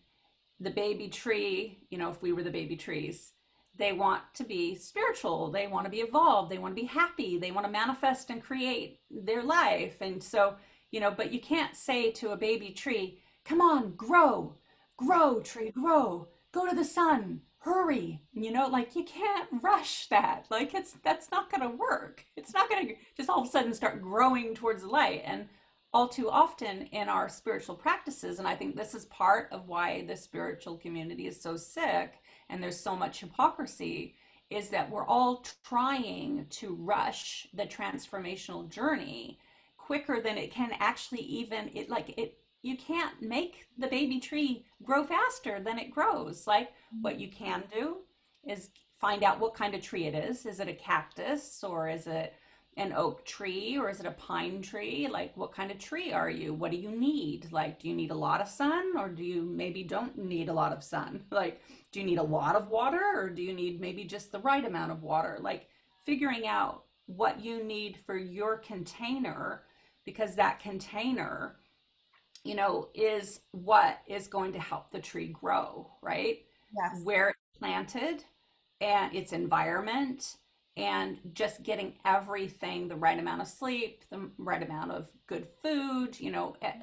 the baby tree, if we were the baby trees, they want to be spiritual, they want to be evolved, they want to be happy, they want to manifest and create their life. And so, but you can't say to a baby tree, come on, grow, grow, tree, grow, go to the sun, hurry. Like, you can't rush that. Like, that's not going to work. It's not going to just all of a sudden start growing towards the light. And all too often in our spiritual practices, and I think this is part of why the spiritual community is so sick and there's so much hypocrisy, is that we're all trying to rush the transformational journey quicker than it can actually, even it you can't make the baby tree grow faster than it grows. Like, what you can do is find out what kind of tree it is. Is it a cactus, or is it an oak tree or is it a pine tree? Like, what kind of tree are you? What do you need? Like, do you need a lot of sun or do you maybe don't need a lot of sun? Like, do you need a lot of water or do you need maybe just the right amount of water? Like, figuring out what you need for your container, because that container, is what is going to help the tree grow, right? Yes. Where it's planted and its environment, and just getting everything, the right amount of sleep, the right amount of good food,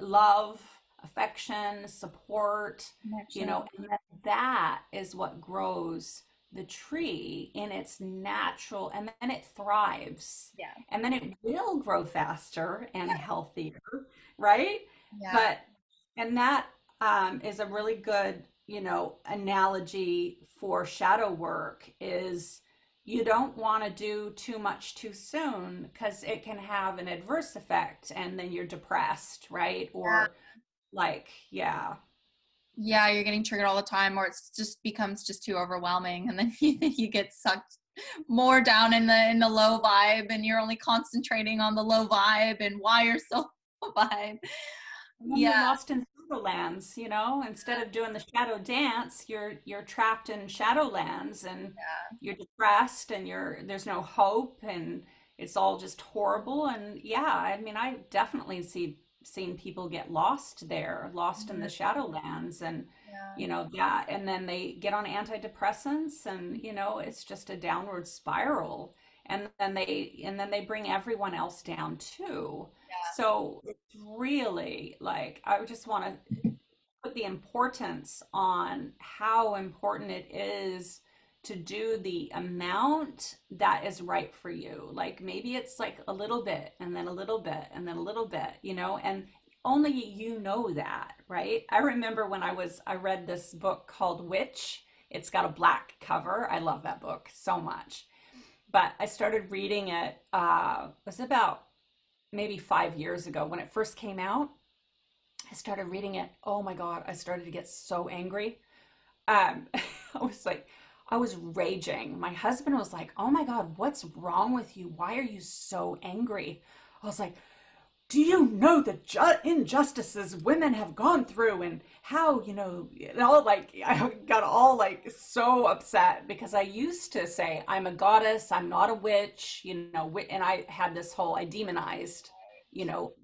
love, affection, support, Connection. and that is what grows the tree in its natural, and then it thrives, Yeah. and then it will grow faster and healthier, right? Yeah. But, and that is a really good, analogy for shadow work is you don't want to do too much too soon because it can have an adverse effect and then you're depressed, right? Yeah. Or like, yeah. Yeah, you're getting triggered all the time, or it's just becomes just too overwhelming, and then you get sucked more down in the low vibe, and you're only concentrating on the low vibe and why you're so low vibe. And then Yeah, you're lost in Shadowlands, instead of doing the shadow dance, you're trapped in Shadowlands and you're depressed and there's no hope and it's all just horrible. And yeah, I mean, I definitely seen people get lost there, lost in the Shadowlands, and yeah, that, and then they get on antidepressants and it's just a downward spiral. And then they bring everyone else down too. So it's really like, I would just want to put the importance on how important it is to do the amount that is right for you. Like maybe it's like a little bit and then a little bit and then a little bit, and only that, right? I remember when I read this book called Witch. It's got a black cover. I love that book so much. But I started reading it, it was about maybe 5 years ago when it first came out. I started reading it. Oh my God, I started to get so angry. I was like, I was raging. My husband was like, "Oh my God, what's wrong with you? Why are you so angry?" I was like, "Do you know the injustices women have gone through and how, all like, I got all like so upset because I used to say, I'm a goddess, I'm not a witch, and I had this whole, I demonized,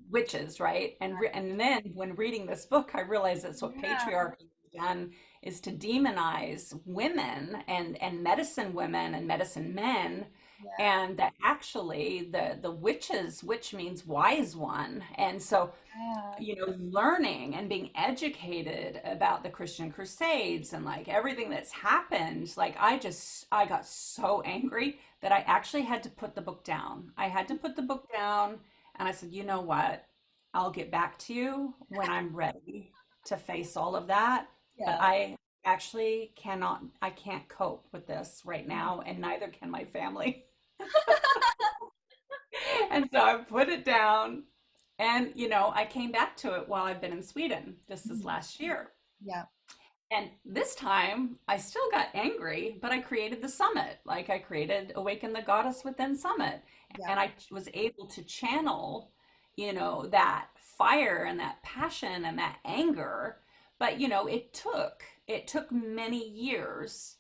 witches, right? And then when reading this book, I realized that's what yeah, patriarchy has done is to demonize women and medicine women and medicine men, yeah, and that actually the witch means wise one. And so yeah. learning and being educated about the Christian crusades and like everything that's happened, like I got so angry that I actually had to put the book down. I had to put the book down, and I said, "You know what, I'll get back to you when I'm ready to face all of that, but Yeah. I actually I can't cope with this right now, and neither can my family." And so I put it down, and I came back to it while I've been in Sweden just this Mhm. last year. Yeah. And this time I still got angry, but I created the summit. Like I created Awaken the Goddess Within Summit. Yeah. And I was able to channel, that fire and that passion and that anger. But, it took many years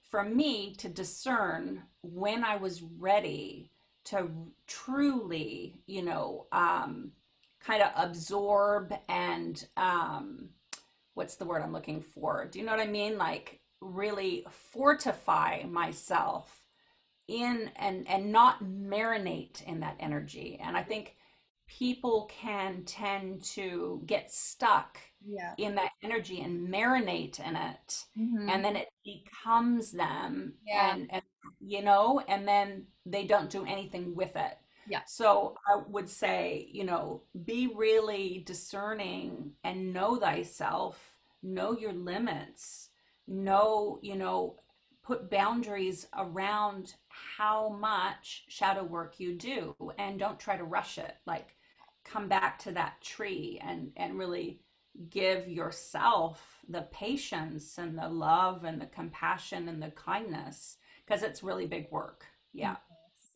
for me to discern when I was ready to truly, kind of absorb and, what's the word I'm looking for? Do you know what I mean? Like really fortify myself in and not marinate in that energy. And I think people can tend to get stuck Yeah. in that energy and marinate in it, Hmm. and then it becomes them, Yeah. and then they don't do anything with it. Yeah. So I would say, be really discerning and know thyself, know your limits, know, put boundaries around how much shadow work you do, and don't try to rush it. Like come back to that tree and really give yourself the patience and the love and the compassion and the kindness, because it's really big work. Yeah.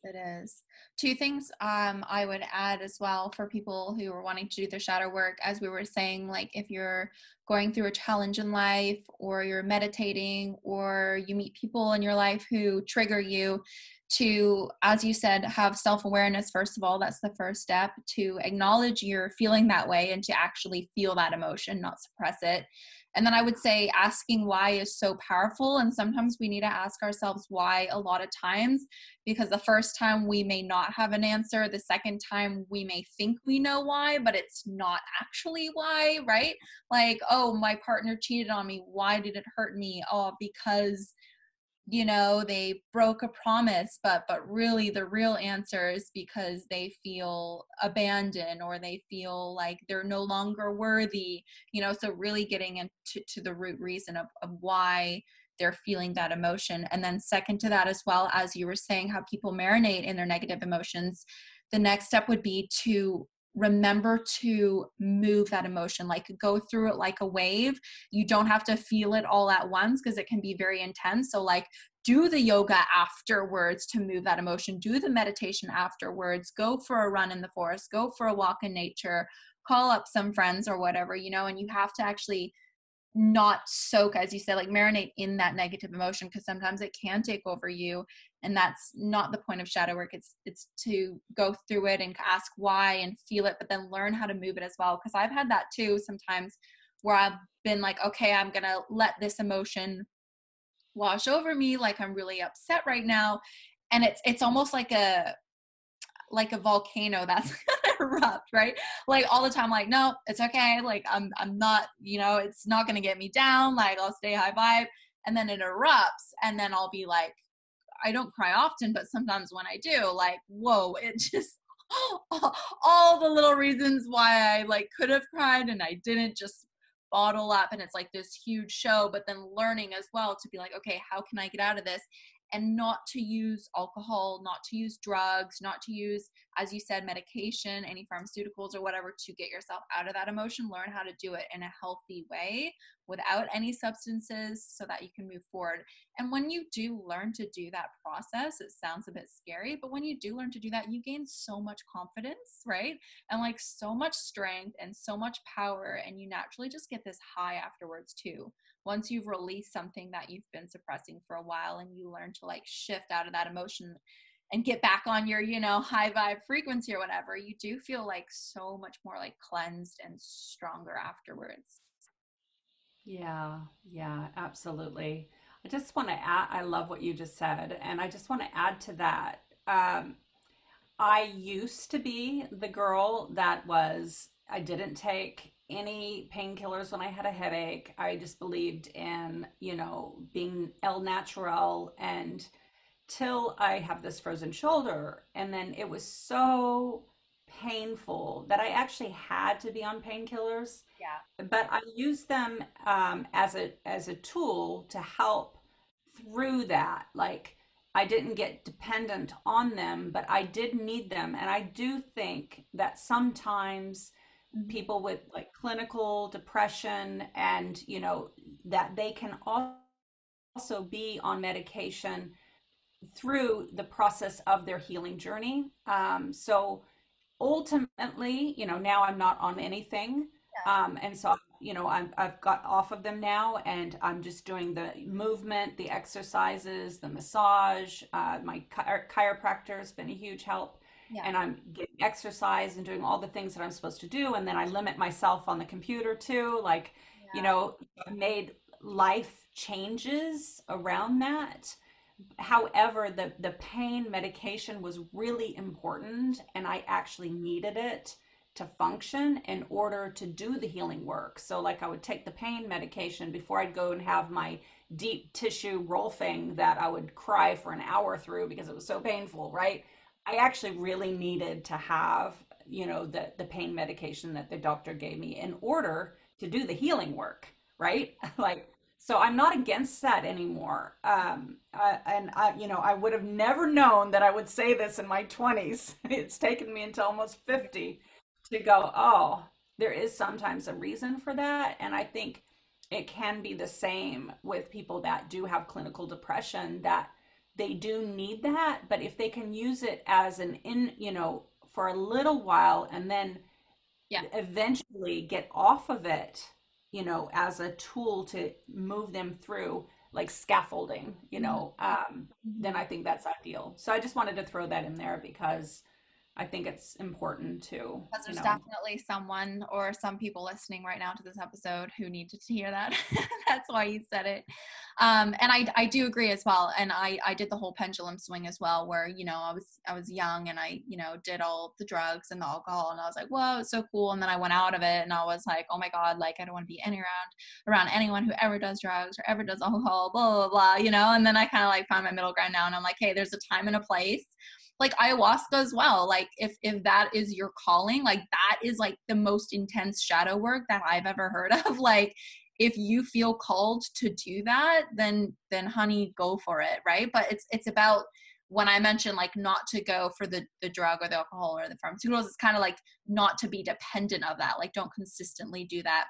It is. Two things I would add as well for people who are wanting to do their shadow work, as we were saying, like if you're going through a challenge in life or you're meditating or you meet people in your life who trigger you, to, as you said, have self-awareness. First of all, that's the first step, to acknowledge you're feeling that way and to actually feel that emotion, not suppress it. And then I would say asking why is so powerful. And sometimes we need to ask ourselves why a lot of times, because the first time we may not have an answer. The second time we may think we know why, but it's not actually why, right? Like, oh, my partner cheated on me. Why did it hurt me? Oh, because they broke a promise, but really the real answer is because they feel abandoned or they feel like they're no longer worthy. So really getting into the root reason of why they're feeling that emotion. And then second to that, as well, as you were saying, how people marinate in their negative emotions, the next step would be to remember to move that emotion, like go through it like a wave. You don't have to feel it all at once because it can be very intense. So like do the yoga afterwards to move that emotion, do the meditation afterwards, go for a run in the forest, go for a walk in nature, call up some friends or whatever, and you have to actually not soak, as you said, like marinate in that negative emotion, because sometimes it can take over you, and that's not the point of shadow work. It's to go through it and ask why and feel it, but then learn how to move it as well. Because I've had that too sometimes, where I've been like, okay, I'm gonna let this emotion wash over me, like I'm really upset right now, and it's almost like a volcano that's gonna erupt, right? Like all the time, like, no, it's okay. Like I'm not, it's not gonna get me down. Like I'll stay high vibe. And then it erupts. And then I'll be like, I don't cry often, but sometimes when I do, like, whoa, it just all the little reasons why I like could have cried and I didn't, just bottle up, and it's like this huge show. But then learning as well to be like, okay, how can I get out of this? And not to use alcohol, not to use drugs, not to use, as you said, medication, any pharmaceuticals or whatever, to get yourself out of that emotion. Learn how to do it in a healthy way without any substances so that you can move forward. And when you do learn to do that process, it sounds a bit scary, but when you do learn to do that, you gain so much confidence, right? And like so much strength and so much power, and you naturally just get this high afterwards too. Once you've released something that you've been suppressing for a while, and you learn to like shift out of that emotion and get back on your, high vibe frequency or whatever, you do feel like so much more like cleansed and stronger afterwards. Yeah, absolutely. I just want to add, I love what you just said, and I just want to add to that. I used to be the girl that I didn't take any painkillers when I had a headache. I just believed in, being el natural, and till I have this frozen shoulder. And then it was so painful that I actually had to be on painkillers, Yeah. but I use them as a tool to help through that. Like I didn't get dependent on them, but I did need them. And I do think that sometimes Mhm. people with like clinical depression, and that they can also be on medication through the process of their healing journey. So ultimately, now I'm not on anything. And so, I've got off of them now, and I'm just doing the movement, the exercises, the massage. My chiropractor has been a huge help, Yeah. and I'm getting exercise and doing all the things that I'm supposed to do. And then I limit myself on the computer too. Like, Yeah. I've made life changes around that. However, the pain medication was really important, and I actually needed it to function in order to do the healing work. So, like, I would take the pain medication before I'd go and have my deep tissue rolfing that I would cry for an hour through because it was so painful, right? I actually really needed to have, the pain medication that the doctor gave me in order to do the healing work, right? Like, so I'm not against that anymore. And I would have never known that I would say this in my 20s. It's taken me until almost 50 to go, oh, there is sometimes a reason for that. And I think it can be the same with people that do have clinical depression, that they do need that, but if they can use it as an for a little while and then Yeah. eventually get off of it, as a tool to move them through, like scaffolding, Mhm. then Mhm. I think that's ideal. So I just wanted to throw that in there because I think it's important to, Because there's definitely someone or some people listening right now to this episode who needed to hear that. That's why you said it. And I do agree as well. And I did the whole pendulum swing as well, where, I was young and I, did all the drugs and the alcohol and I was like, whoa, it's so cool. And then I went out of it and I was like, oh my God, like I don't want to be around anyone who ever does drugs or ever does alcohol, blah, blah, blah, and then I kind of like found my middle ground now and I'm like, hey, there's a time and a place, like ayahuasca as well. Like if that is your calling, like that is like the most intense shadow work that I've ever heard of. Like if you feel called to do that, then honey, go for it, right? But it's about, when I mentioned like not to go for the drug or the alcohol or the pharmaceuticals, it's kind of like not to be dependent of that. Like don't consistently do that,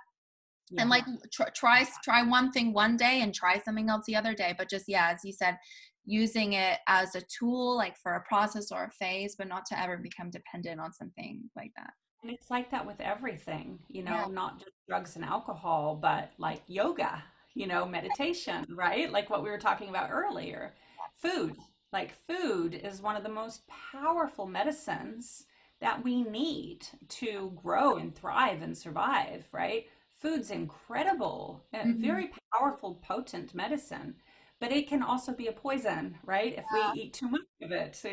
and yeah. like try one thing one day and try something else the other day, but just, yeah, as you said, using it as a tool, like for a process or a phase, but not to ever become dependent on something like that. And it's like that with everything, Yeah. not just drugs and alcohol, but like yoga, meditation, right? Like what we were talking about earlier. Food, like food is one of the most powerful medicines that we need to grow and thrive and survive, right? Food's incredible, a Hmm. very powerful, potent medicine, but it can also be a poison, right? If we eat too much of it, so,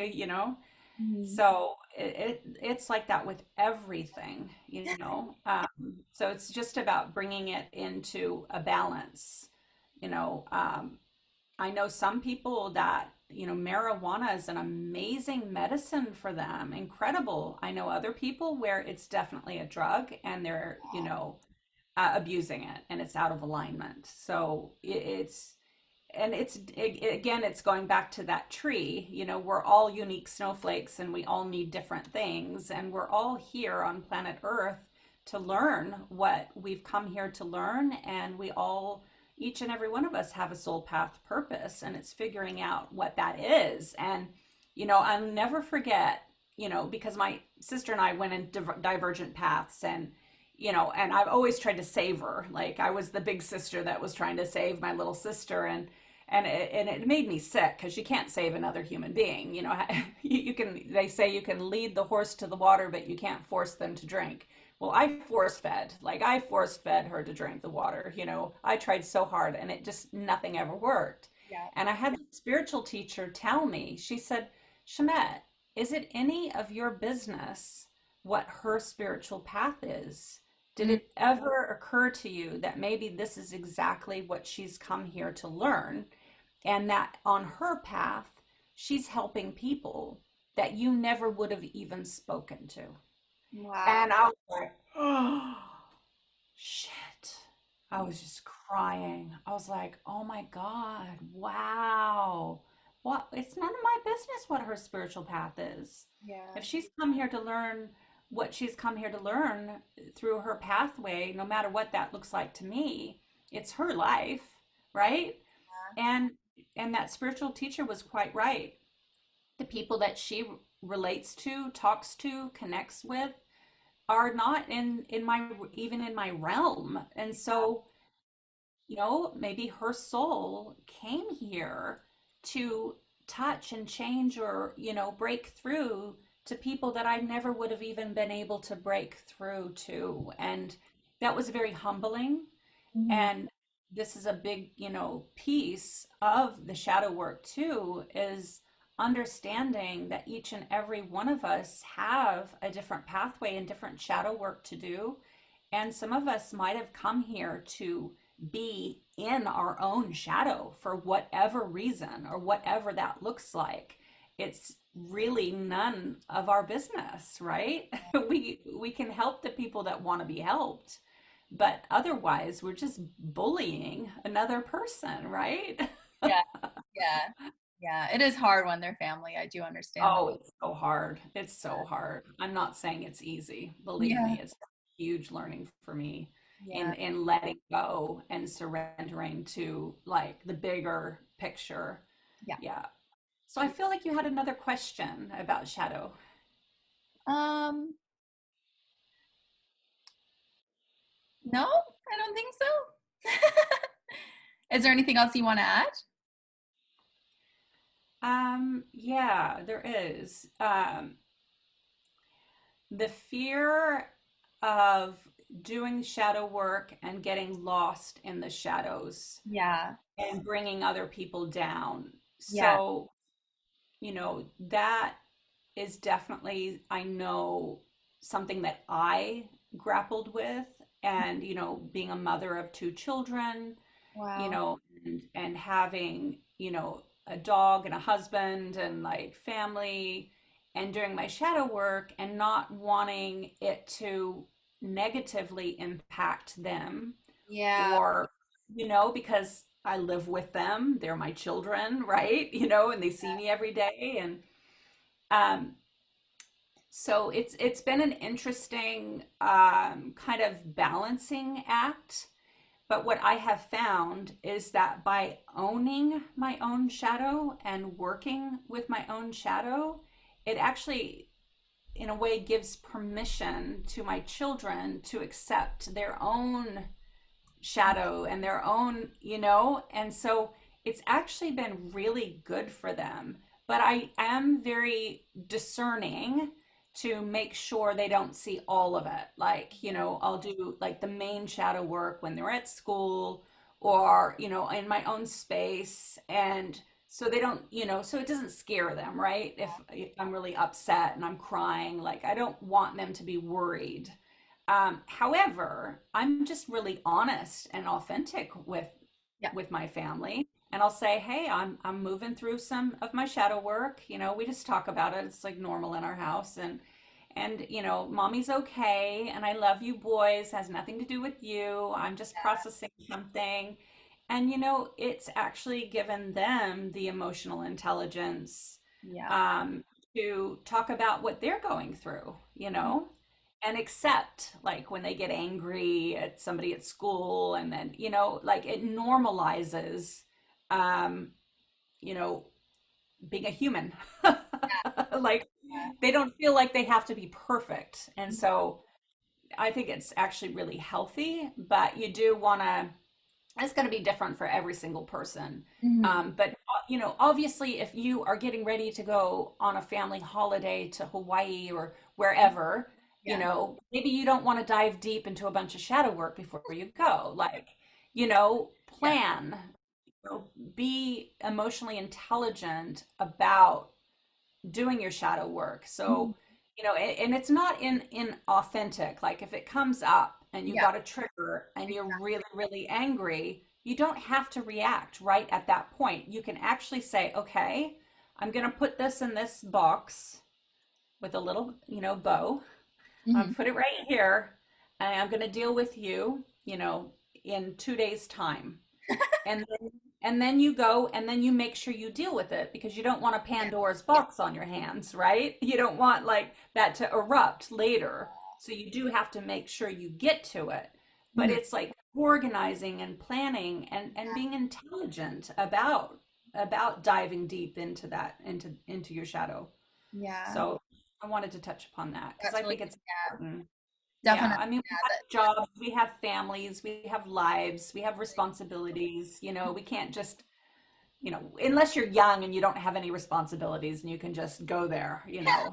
Hmm. so it's like that with everything, So it's just about bringing it into a balance, you know. I know some people that, marijuana is an amazing medicine for them, incredible. I know other people where it's definitely a drug and they're, abusing it and it's out of alignment. So it's and again, it's going back to that tree. We're all unique snowflakes and we all need different things, and we're all here on planet Earth to learn what we've come here to learn. And we all, each and every one of us, have a soul path purpose, and it's figuring out what that is. And I'll never forget, because my sister and I went in divergent paths, and I've always tried to save her. Like I was the big sister that was trying to save my little sister, and it made me sick because you can't save another human being. You can, they say you can lead the horse to the water, but you can't force them to drink. Well, I force fed her to drink the water. I tried so hard and it just, nothing ever worked. Yeah. And I had a spiritual teacher tell me, she said, Shamet, is it any of your business what her spiritual path is? Did Mm. it ever occur to you that maybe this is exactly what she's come here to learn, and that on her path, she's helping people that you never would have even spoken to? Wow. And I was like, oh, shit. I was just crying. I was like, oh my God, wow. What? It's none of my business what her spiritual path is. Yeah. If she's come here to learn what she's come here to learn through her pathway, no matter what that looks like to me, it's her life, right? And and that spiritual teacher was quite right. The people that she relates to, talks to, connects with are not in my, even in my realm. And so, maybe her soul came here to touch and change, or, break through to people that I never would have even been able to break through to. And that was very humbling. Mhm. And this is a big, piece of the shadow work too, is understanding that each and every one of us have a different pathway and different shadow work to do. And some of us might have come here to be in our own shadow for whatever reason or whatever that looks like. It's really none of our business, right? We can help the people that want to be helped, but otherwise we're just bullying another person, right? Yeah. Yeah. Yeah. It is hard when they're family. I do understand that. Oh, it's so hard. It's so hard. I'm not saying it's easy. Believe Yeah. me, it's huge learning for me Yeah. in letting go and surrendering to like the bigger picture. Yeah. Yeah. So I feel like you had another question about shadow. Um, no, I don't think so. Is there anything else you want to add? Yeah, there is. The fear of doing shadow work and getting lost in the shadows Yeah. and bringing other people down. Yeah. So, that is definitely, I know, something that I grappled with. And, being a mother of two children, Wow. and having, a dog and a husband and like family, and doing my shadow work and not wanting it to negatively impact them, Yeah. or, because I live with them, they're my children, right? And they see me every day. And um, so it's been an interesting kind of balancing act. But what I have found is that by owning my own shadow and working with my own shadow, it actually, in a way, gives permission to my children to accept their own shadow and their own, and so it's actually been really good for them. But I am very discerning to make sure they don't see all of it. Like, I'll do like the main shadow work when they're at school, or, in my own space. And so they don't, so it doesn't scare them, right? If I'm really upset and I'm crying, like I don't want them to be worried. However, I'm just really honest and authentic Yeah. with my family, and I'll say, "Hey, I'm moving through some of my shadow work. We just talk about it. It's like normal in our house, and mommy's okay, and I love you boys. It has nothing to do with you. I'm just processing something." And it's actually given them the emotional intelligence Yeah. um, to talk about what they're going through, and accept, like when they get angry at somebody at school, and then like it normalizes um you know being a human. Like they don't feel like they have to be perfect. And so I think it's actually really healthy, but you do want to, it's going to be different for every single person. Mhm. But obviously, if you are getting ready to go on a family holiday to Hawaii or wherever, Yeah. maybe you don't want to dive deep into a bunch of shadow work before you go. Like, Yeah. plan, be emotionally intelligent about doing your shadow work. Mhm. So, and it's not in authentic. Like if it comes up and you Yeah. got a trigger and you're really, really angry, you don't have to react right at that point. You can actually say, okay, I'm going to put this in this box with a little, bow. I'm Mhm. put it right here, and I'm going to deal with you, in 2 days' time. And then you go and then you make sure you deal with it, because you don't want a Yeah. Pandora's box on your hands, right? You don't want like that to erupt later. So you do have to make sure you get to it. But Mhm. it's like organizing and planning and being intelligent about diving deep into that, into your shadow. Yeah. So I wanted to touch upon that because That's I really, think it's yeah, important. Yeah, definitely. I mean, we Yeah, have jobs, we have families, we have lives, we have responsibilities. We can't just, unless you're young and you don't have any responsibilities and you can just go there,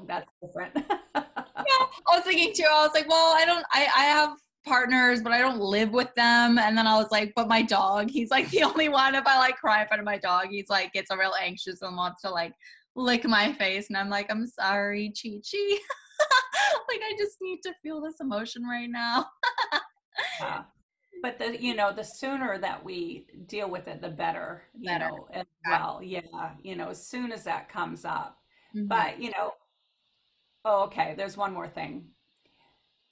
that's different. yeah, I was thinking too. I was like, well, I have partners, but I don't live with them. And then I was like, but my dog, he's like the only one. If I like cry in front of my dog, he's like gets real anxious and wants to like lick my face. And I'm like, I'm sorry, Chi Chi. Like I just need to feel this emotion right now. Yeah. But the sooner that we deal with it, the better, Better. as well. Yeah, as soon as that comes up. Mm-hmm. But, oh, okay, there's one more thing.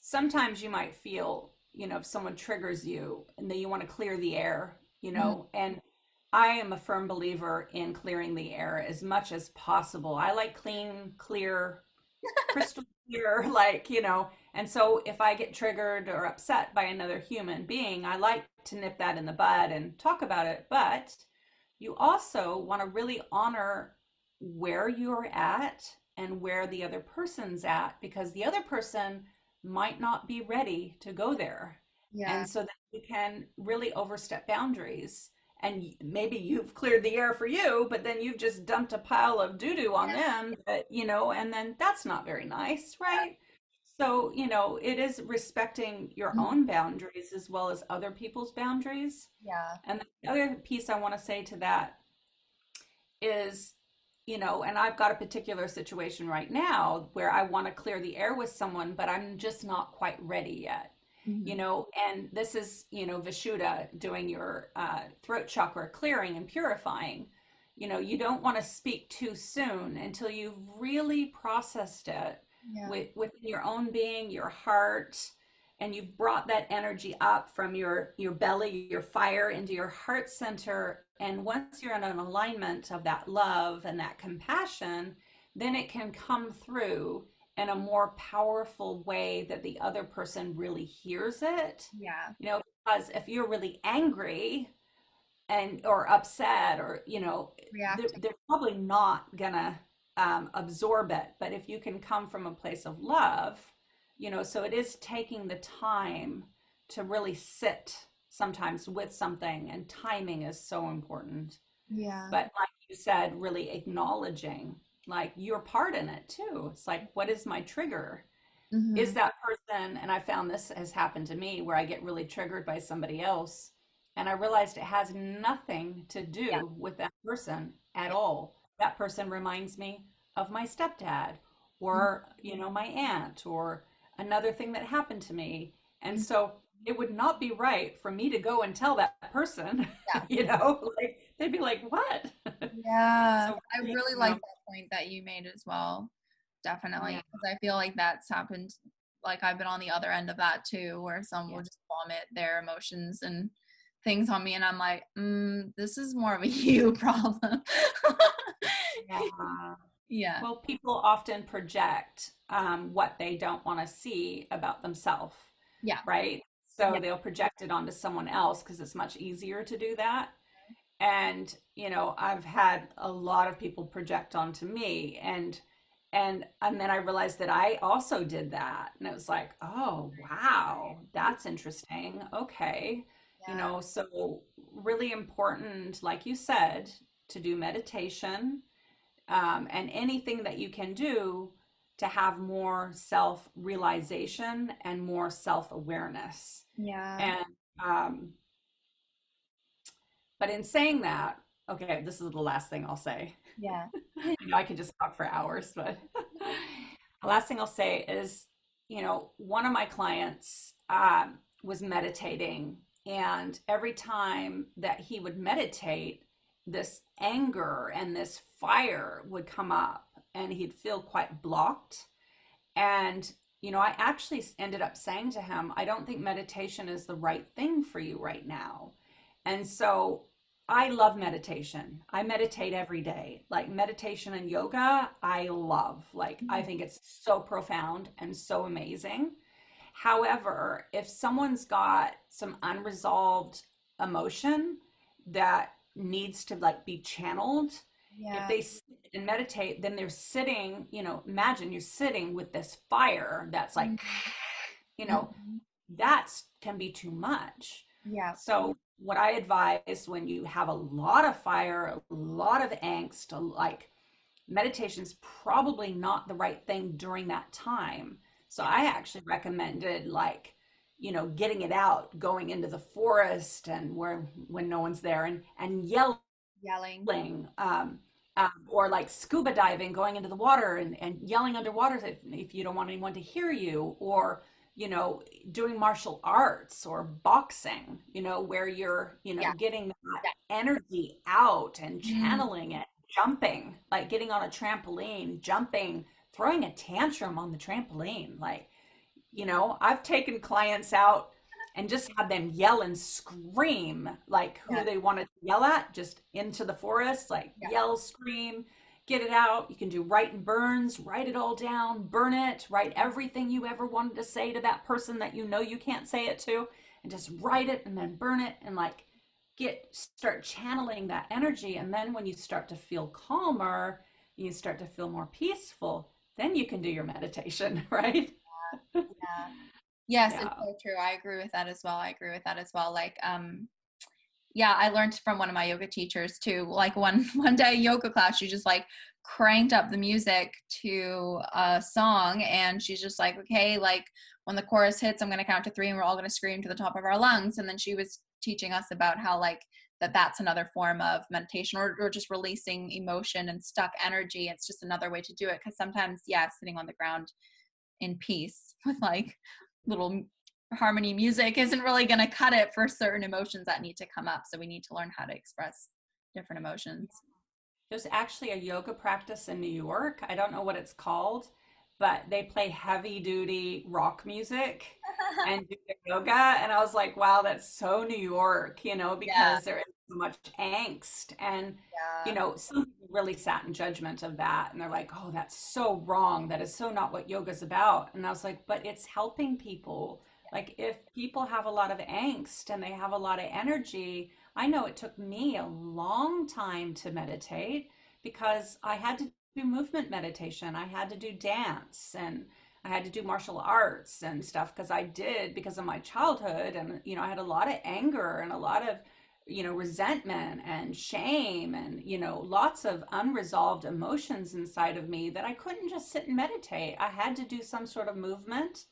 Sometimes you might feel, if someone triggers you and then you want to clear the air, Mm-hmm. and I am a firm believer in clearing the air as much as possible. I like clean, clear, crystal clear, like, and so if I get triggered or upset by another human being, I like to nip that in the bud and talk about it. But you also want to really honor where you're at and where the other person's at, because the other person might not be ready to go there. Yeah. And so that you can really overstep boundaries. And maybe you've cleared the air for you, but then you've just dumped a pile of doo-doo on them that, and then that's not very nice, right? So, it is respecting your Mhm. own boundaries as well as other people's boundaries. Yeah. And the other piece I want to say to that is, and I've got a particular situation right now where I want to clear the air with someone, but I'm just not quite ready yet. Mhm. And this is, Vishuddha, doing your throat chakra clearing and purifying. You don't want to speak too soon until you've really processed it Yeah. within your own being, your heart, and you've brought that energy up from your belly, your fire, into your heart center. And once you're in an alignment of that love and that compassion, then it can come through in a more powerful way that the other person really hears it. Yeah. Because if you're really angry and or upset, or Reacting. they're probably not gonna absorb it. But if you can come from a place of love, so it is taking the time to really sit sometimes with something, and timing is so important. Yeah. But like you said, really acknowledging like your part in it too. It's like, what is my trigger? Is Hmm. that person, and I found this has happened to me where I get really triggered by somebody else, and I realized it has nothing to Yeah. do with that person at Yeah. all. That person reminds me of my stepdad, Mhm. or my aunt, or another thing that happened to me. And Mhm. so it would not be right for me to go and tell that person, Yeah. like they'd be like, what? Yeah. So I really, really like that point that you made as well. yeah, Definitely. Because I feel like that's happened. Like I've been on the other end of that too, where some yeah, will just vomit their emotions and things on me. And I'm like, this is more of a you problem. yeah. Yeah. Well, people often project what they don't want to see about themselves, Yeah. right? Yeah. So they'll project it onto someone else because it's much easier to do that. And, I've had a lot of people project onto me, and then I realized that I also did that. And it was like, oh, wow, that's interesting. Okay. Yeah. So really important, like you said, to do meditation, and anything that you can do to have more self realization and more self awareness. Yeah. And, um, but in saying that, okay, this is the last thing I'll say. Yeah. I could just talk for hours, but the last thing I'll say is, one of my clients was meditating, and every time that he would meditate, this anger and this fire would come up, and he'd feel quite blocked. And, I actually ended up saying to him, I don't think meditation is the right thing for you right now. And so I love meditation. I meditate every day. Like meditation and yoga, I love. Like, I Mhm. think it's so profound and so amazing. However, if someone's got some unresolved emotion that needs to like be channeled, if Yeah. they sit and meditate, then they're sitting, imagine you're sitting with this fire that's like, Mhm. you know, Mhm. that's can be too much. Yeah. So what I advise when you have a lot of fire, a lot of angst, like meditation's probably not the right thing during that time. So Yeah. I actually recommended like, getting it out, going into the forest and where when no one's there, and yelling, Yelling. or like scuba diving, going into the water and yelling underwater if you don't want anyone to hear you, or doing martial arts or boxing, where you're Yeah. getting that Yeah. energy out and Mhm. channeling it, jumping, like getting on a trampoline, jumping, throwing a tantrum on the trampoline. Like, I've taken clients out and just had them yell and scream like who Yeah. they wanted to yell at, just into the forest, like Yeah. yell, scream, get it out. You can do write and burns, write it all down, burn it, write everything you ever wanted to say to that person that you can't say it to, and just write it and then burn it, and like start channeling that energy. And then when you start to feel calmer, you start to feel more peaceful, then you can do your meditation, right? Yeah. Yes, it's Yeah. so true. I agree with that as well. I agree with that as well. Like, yeah, I learned from one of my yoga teachers too. Like one day yoga class, she just like cranked up the music to a song, and she's just like, okay, like when the chorus hits, I'm gonna count to three, and we're all gonna scream to the top of our lungs. And then she was teaching us about how like that's another form of meditation, or just releasing emotion and stuck energy. It's just another way to do it, because sometimes, yeah, sitting on the ground in peace with like little harmony music isn't really going to cut it for certain emotions that need to come up. So we need to learn how to express different emotions. There's actually a yoga practice in New York. I don't know what it's called, but they play heavy duty rock music and do their yoga. And I was like, wow, that's so New York, Yeah, because there is so much angst. And, yeah, some people really sat in judgment of that. And they're like, oh, that's so wrong. That is so not what yoga's about. And I was like, but it's helping people. Like, if people have a lot of angst and they have a lot of energy, I know it took me a long time to meditate because I had to do movement meditation. I had to do dance and I had to do martial arts and stuff because of my childhood. And, I had a lot of anger and a lot of, resentment and shame and, lots of unresolved emotions inside of me that I couldn't just sit and meditate. I had to do some sort of movement.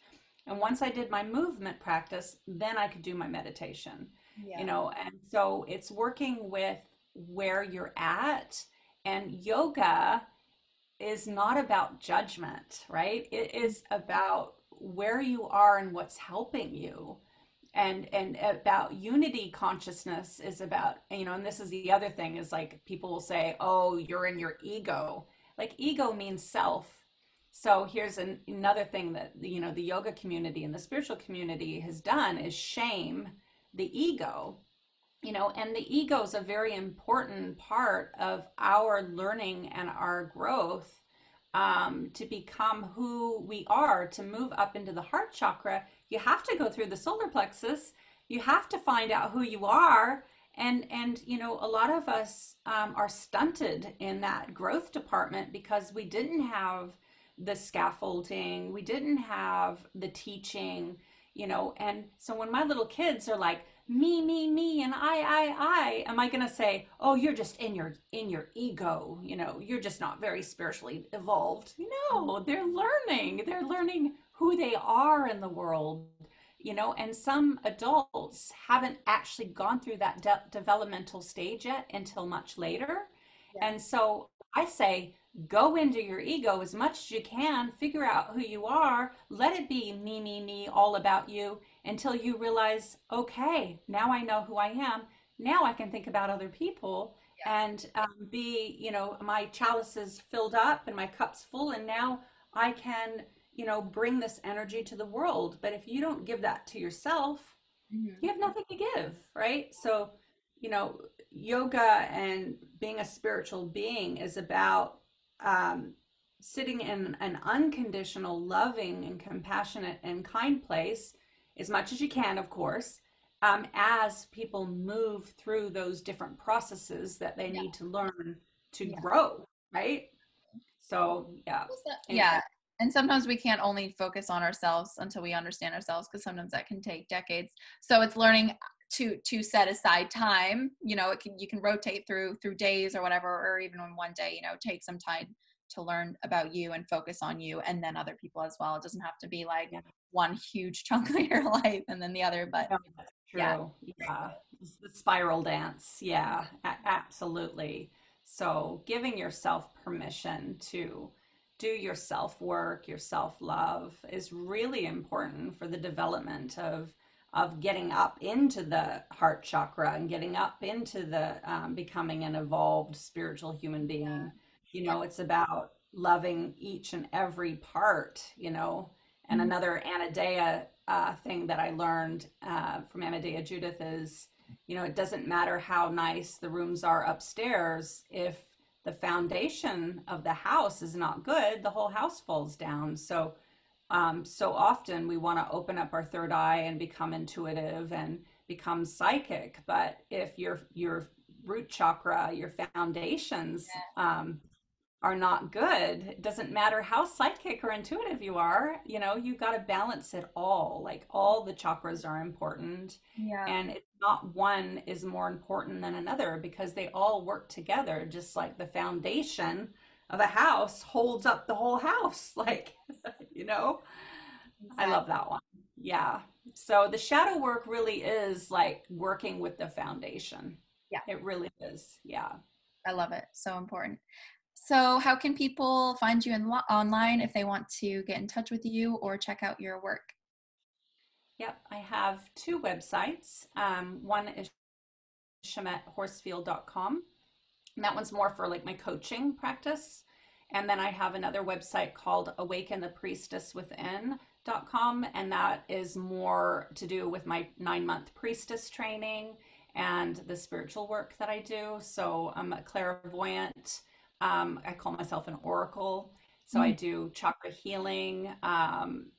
And once I did my movement practice, then I could do my meditation, yeah. and so it's working with where you're at. And yoga is not about judgment, right? It is about where you are and what's helping you. And about unity consciousness is about, and this is the other thing is like people will say, oh, you're in your ego. Like ego means self. So here's another thing that, the yoga community and the spiritual community has done is shame the ego, and the ego is a very important part of our learning and our growth, to become who we are, to move up into the heart chakra. You have to go through the solar plexus. You have to find out who you are. And a lot of us are stunted in that growth department because we didn't have the scaffolding, we didn't have the teaching, and so when my little kids are like, me, and am I gonna say, oh, you're just in your ego, you're just not very spiritually evolved? No, they're learning who they are in the world, and some adults haven't actually gone through that developmental stage yet until much later. Yeah. And so I say, go into your ego as much as you can, figure out who you are, let it be me, all about you until you realize, okay, now I know who I am. Now I can think about other people and be, my chalice is filled up and my cup's full, and now I can, bring this energy to the world. But if you don't give that to yourself, Mhm. you have nothing to give, right? So, you know, yoga and being a spiritual being is about um, sitting in an unconditional, loving, and compassionate and kind place as much as you can, of course, as people move through those different processes that they Yeah. need to learn to Yeah. grow, right? So, yeah. Yeah. Anyway, And sometimes we can't only focus on ourselves until we understand ourselves, because sometimes that can take decades. So it's learning to set aside time. You can rotate through days or whatever, or even on one day, take some time to learn about you and focus on you, and then other people as well. It doesn't have to be like yeah. one huge chunk of your life and then the other, but No, that's yeah. true. Yeah. It's the spiral dance. Yeah, absolutely. So giving yourself permission to do your self work, your self love is really important for the development of getting up into the heart chakra and getting up into the becoming an evolved spiritual human being. Yeah. It's about loving each and every part, and Mhm. another Anodea thing that I learned from Anodea Judith is, it doesn't matter how nice the rooms are upstairs. If the foundation of the house is not good, the whole house falls down. So, so often we want to open up our third eye and become intuitive and become psychic. But if your root chakra, your foundations are not good. It doesn't matter how psychic or intuitive you are, you got to balance it all. Like all the chakras are important, Yeah. and it's not one is more important than another because they all work together, just like the foundation of a house holds up the whole house. Like, you know, I love Exactly. that one. Yeah. So the shadow work really is like working with the foundation. Yeah. It really is. Yeah. I love it. So important. So, how can people find you online if they want to get in touch with you or check out your work? Yep. I have two websites. One is shamettehorsfield.com. And that one's more for like my coaching practice. And then I have another website called awakenthepriestesswithin.com. And that is more to do with my 9-month priestess training and the spiritual work that I do. So I'm a clairvoyant. I call myself an oracle. So I Mm. do chakra healing,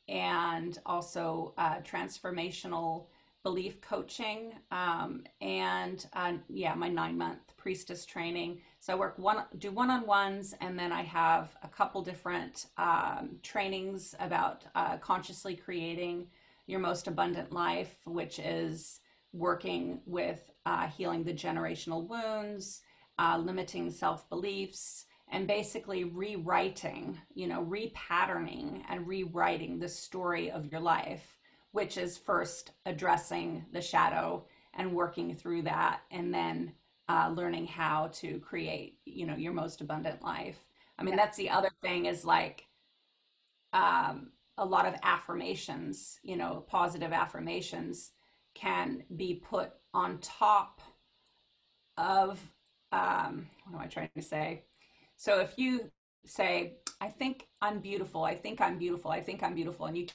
and also transformational belief coaching, and yeah, my 9-month priestess training. So I do one-on-ones, and then I have a couple different trainings about consciously creating your most abundant life, which is working with healing the generational wounds, limiting self-beliefs, and basically rewriting, repatterning and rewriting the story of your life, which is first addressing the shadow and working through that, and then learning how to create, your most abundant life. I mean, Yeah. that's the other thing is like a lot of affirmations, positive affirmations can be put on top of, what am I trying to say? So if you say, I think I'm beautiful, I think I'm beautiful, I think I'm beautiful, and you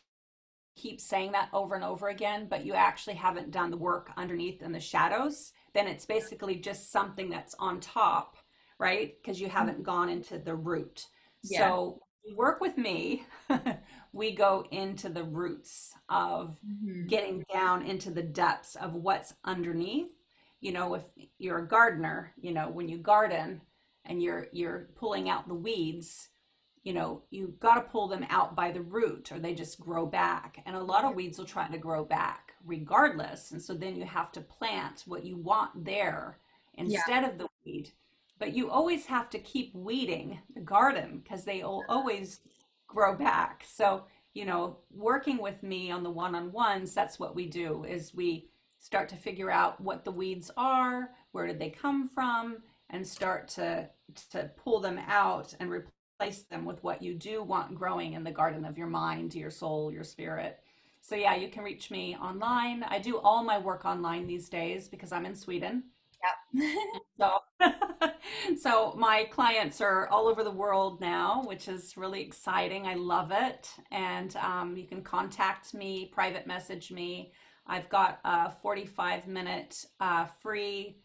keep saying that over and over again, but you actually haven't done the work underneath in the shadows, then it's basically just something that's on top, right? Because you haven't gone into the root. Yeah. So you work with me, we go into the roots of Mhm. getting down into the depths of what's underneath. If you're a gardener, when you garden and you're pulling out the weeds, you got to pull them out by the root or they just grow back. And a lot of weeds will try to grow back regardless. And so then you have to plant what you want there Yeah. instead of the weed. But you always have to keep weeding the garden because they will always grow back. So, working with me on the one-on-ones, that's what we do is we start to figure out what the weeds are, where did they come from, and start to pull them out and replace them with what you do want growing in the garden of your mind, your soul, your spirit. So yeah, you can reach me online. I do all my work online these days because I'm in Sweden. Yeah. So so my clients are all over the world now, which is really exciting. I love it. And you can contact me, private message me. I've got a 45-minute free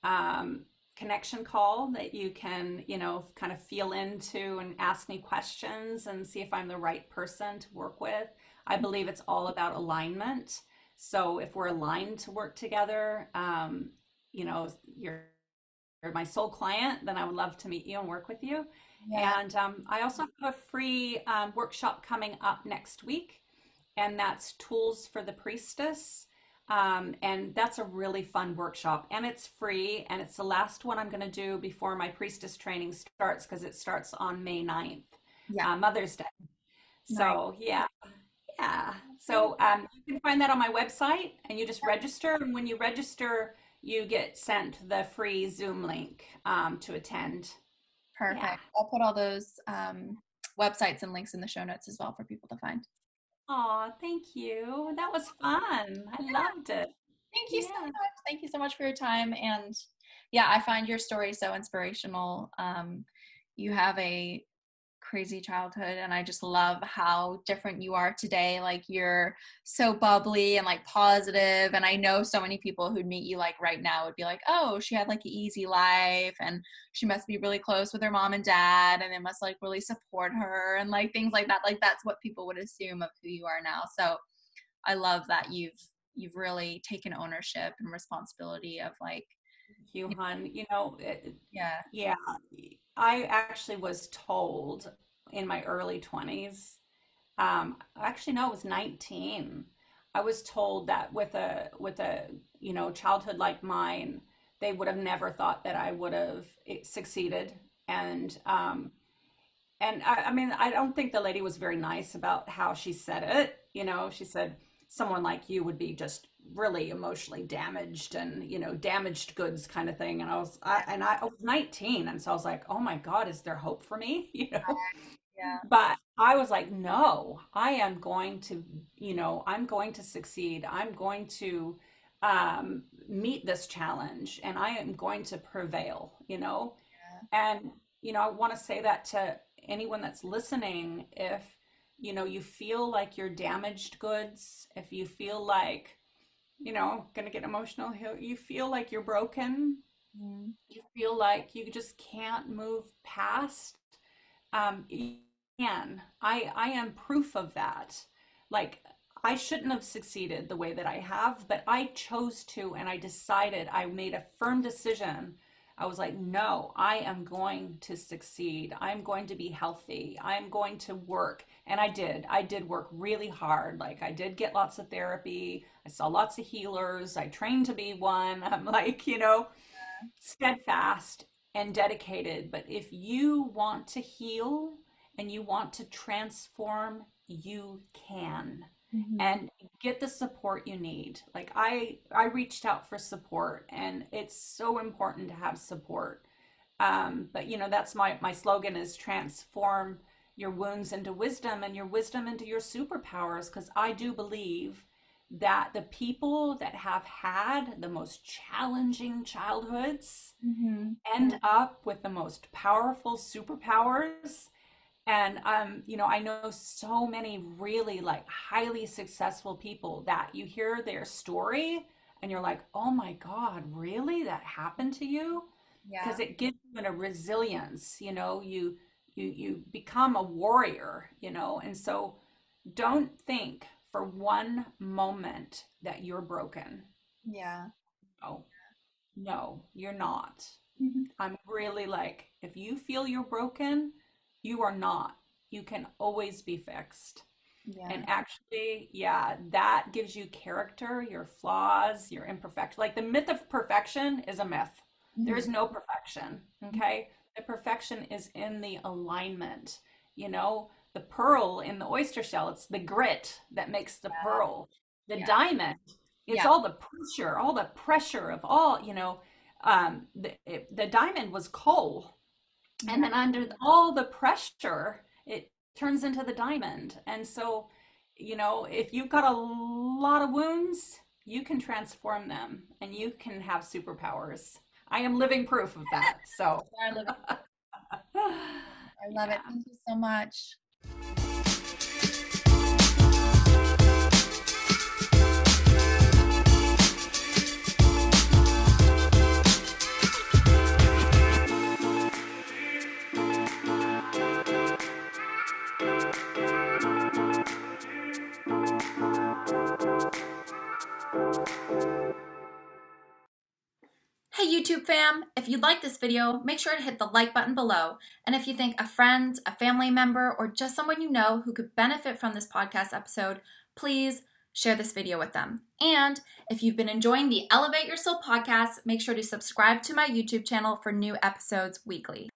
um, connection call that you can, kind of feel into and ask me questions and see if I'm the right person to work with. I believe it's all about alignment. So if we're aligned to work together, you know, you're my soul client, then I would love to meet you and work with you. Yeah. And I also have a free workshop coming up next week, and that's Tools for the Priestess. And that's a really fun workshop, and it's free, and it's the last one I'm going to do before my priestess training starts because it starts on May 9th, Yeah. Mother's Day. Nice. So, yeah, yeah. Okay. So you can find that on my website, and you just register. And when you register, you get sent the free Zoom link to attend. Yeah. Perfect. I'll put all those websites and links in the show notes as well for people to find. Aw, thank you. That was fun. I loved it. Thank you so Yeah. much. Thank you so much for your time. And yeah, I find your story so inspirational. You have a crazy childhood, and I just love how different you are today. Like, you're so bubbly and like positive, and I know so many people who'd meet you like right now would be like, oh, she had like an easy life and she must be really close with her mom and dad and they must like really support her and like things like that. Like, that's what people would assume of who you are now. So I love that you've really taken ownership and responsibility of like, You, you know, hon. yeah. Yeah, I actually was told in my early 20s, actually no, it was 19. I was told that with a childhood like mine, they would have never thought that I would have succeeded. And I mean, I don't think the lady was very nice about how she said it. She said someone like you would be just really emotionally damaged and, damaged goods kind of thing. And I was 19. And so I was like, oh my God, is there hope for me? Yeah. But I was like, no, I am going to, I'm going to succeed. I'm going to meet this challenge and I am going to prevail. And, I want to say that to anyone that's listening. If, you feel like you're damaged goods, if you feel like, gonna get emotional, you feel like you're broken, Mm. you feel like you just can't move past, you can. I am proof of that. Like, I shouldn't have succeeded the way that I have, but I chose to, and I decided, I made a firm decision. I was like, no, I am going to succeed. I'm going to be healthy. I'm going to work. And I did. I did work really hard. Like, I did get lots of therapy. I saw lots of healers. I trained to be one. I'm like, steadfast and dedicated. But if you want to heal and you want to transform, you can. Mhm. And get the support you need. Like, I reached out for support, and it's so important to have support. But that's my slogan is transform your wounds into wisdom and your wisdom into your superpowers, because I do believe that the people that have had the most challenging childhoods Mhm. end up with the most powerful superpowers. And I know so many really like highly successful people that you hear their story and you're like, oh my God, really? That happened to you? Yeah. Because it gives you a resilience, you become a warrior, and so don't think for one moment that you're broken. Yeah. No, no, you're not. Mhm. I'm really like, if you feel you're broken, you are not. You can always be fixed. Yeah. And actually, yeah, that gives you character, your flaws, your imperfection. Like, the myth of perfection is a myth. There is Mhm. no perfection, okay? The perfection is in the alignment. The pearl in the oyster shell, it's the grit that makes the pearl. The Yeah. diamond, it's Yeah. all the pressure of all, the diamond was coal. And Yeah. then under all the pressure, it turns into the diamond. And so, if you've got a lot of wounds, you can transform them and you can have superpowers. I am living proof of that. So, I love it. I love it. yeah. Thank you so much. Hey YouTube fam, if you like this video, make sure to hit the like button below. And if you think a friend, a family member, or just someone you know who could benefit from this podcast episode, please share this video with them. And if you've been enjoying the Elevate Your Soul podcast, make sure to subscribe to my YouTube channel for new episodes weekly.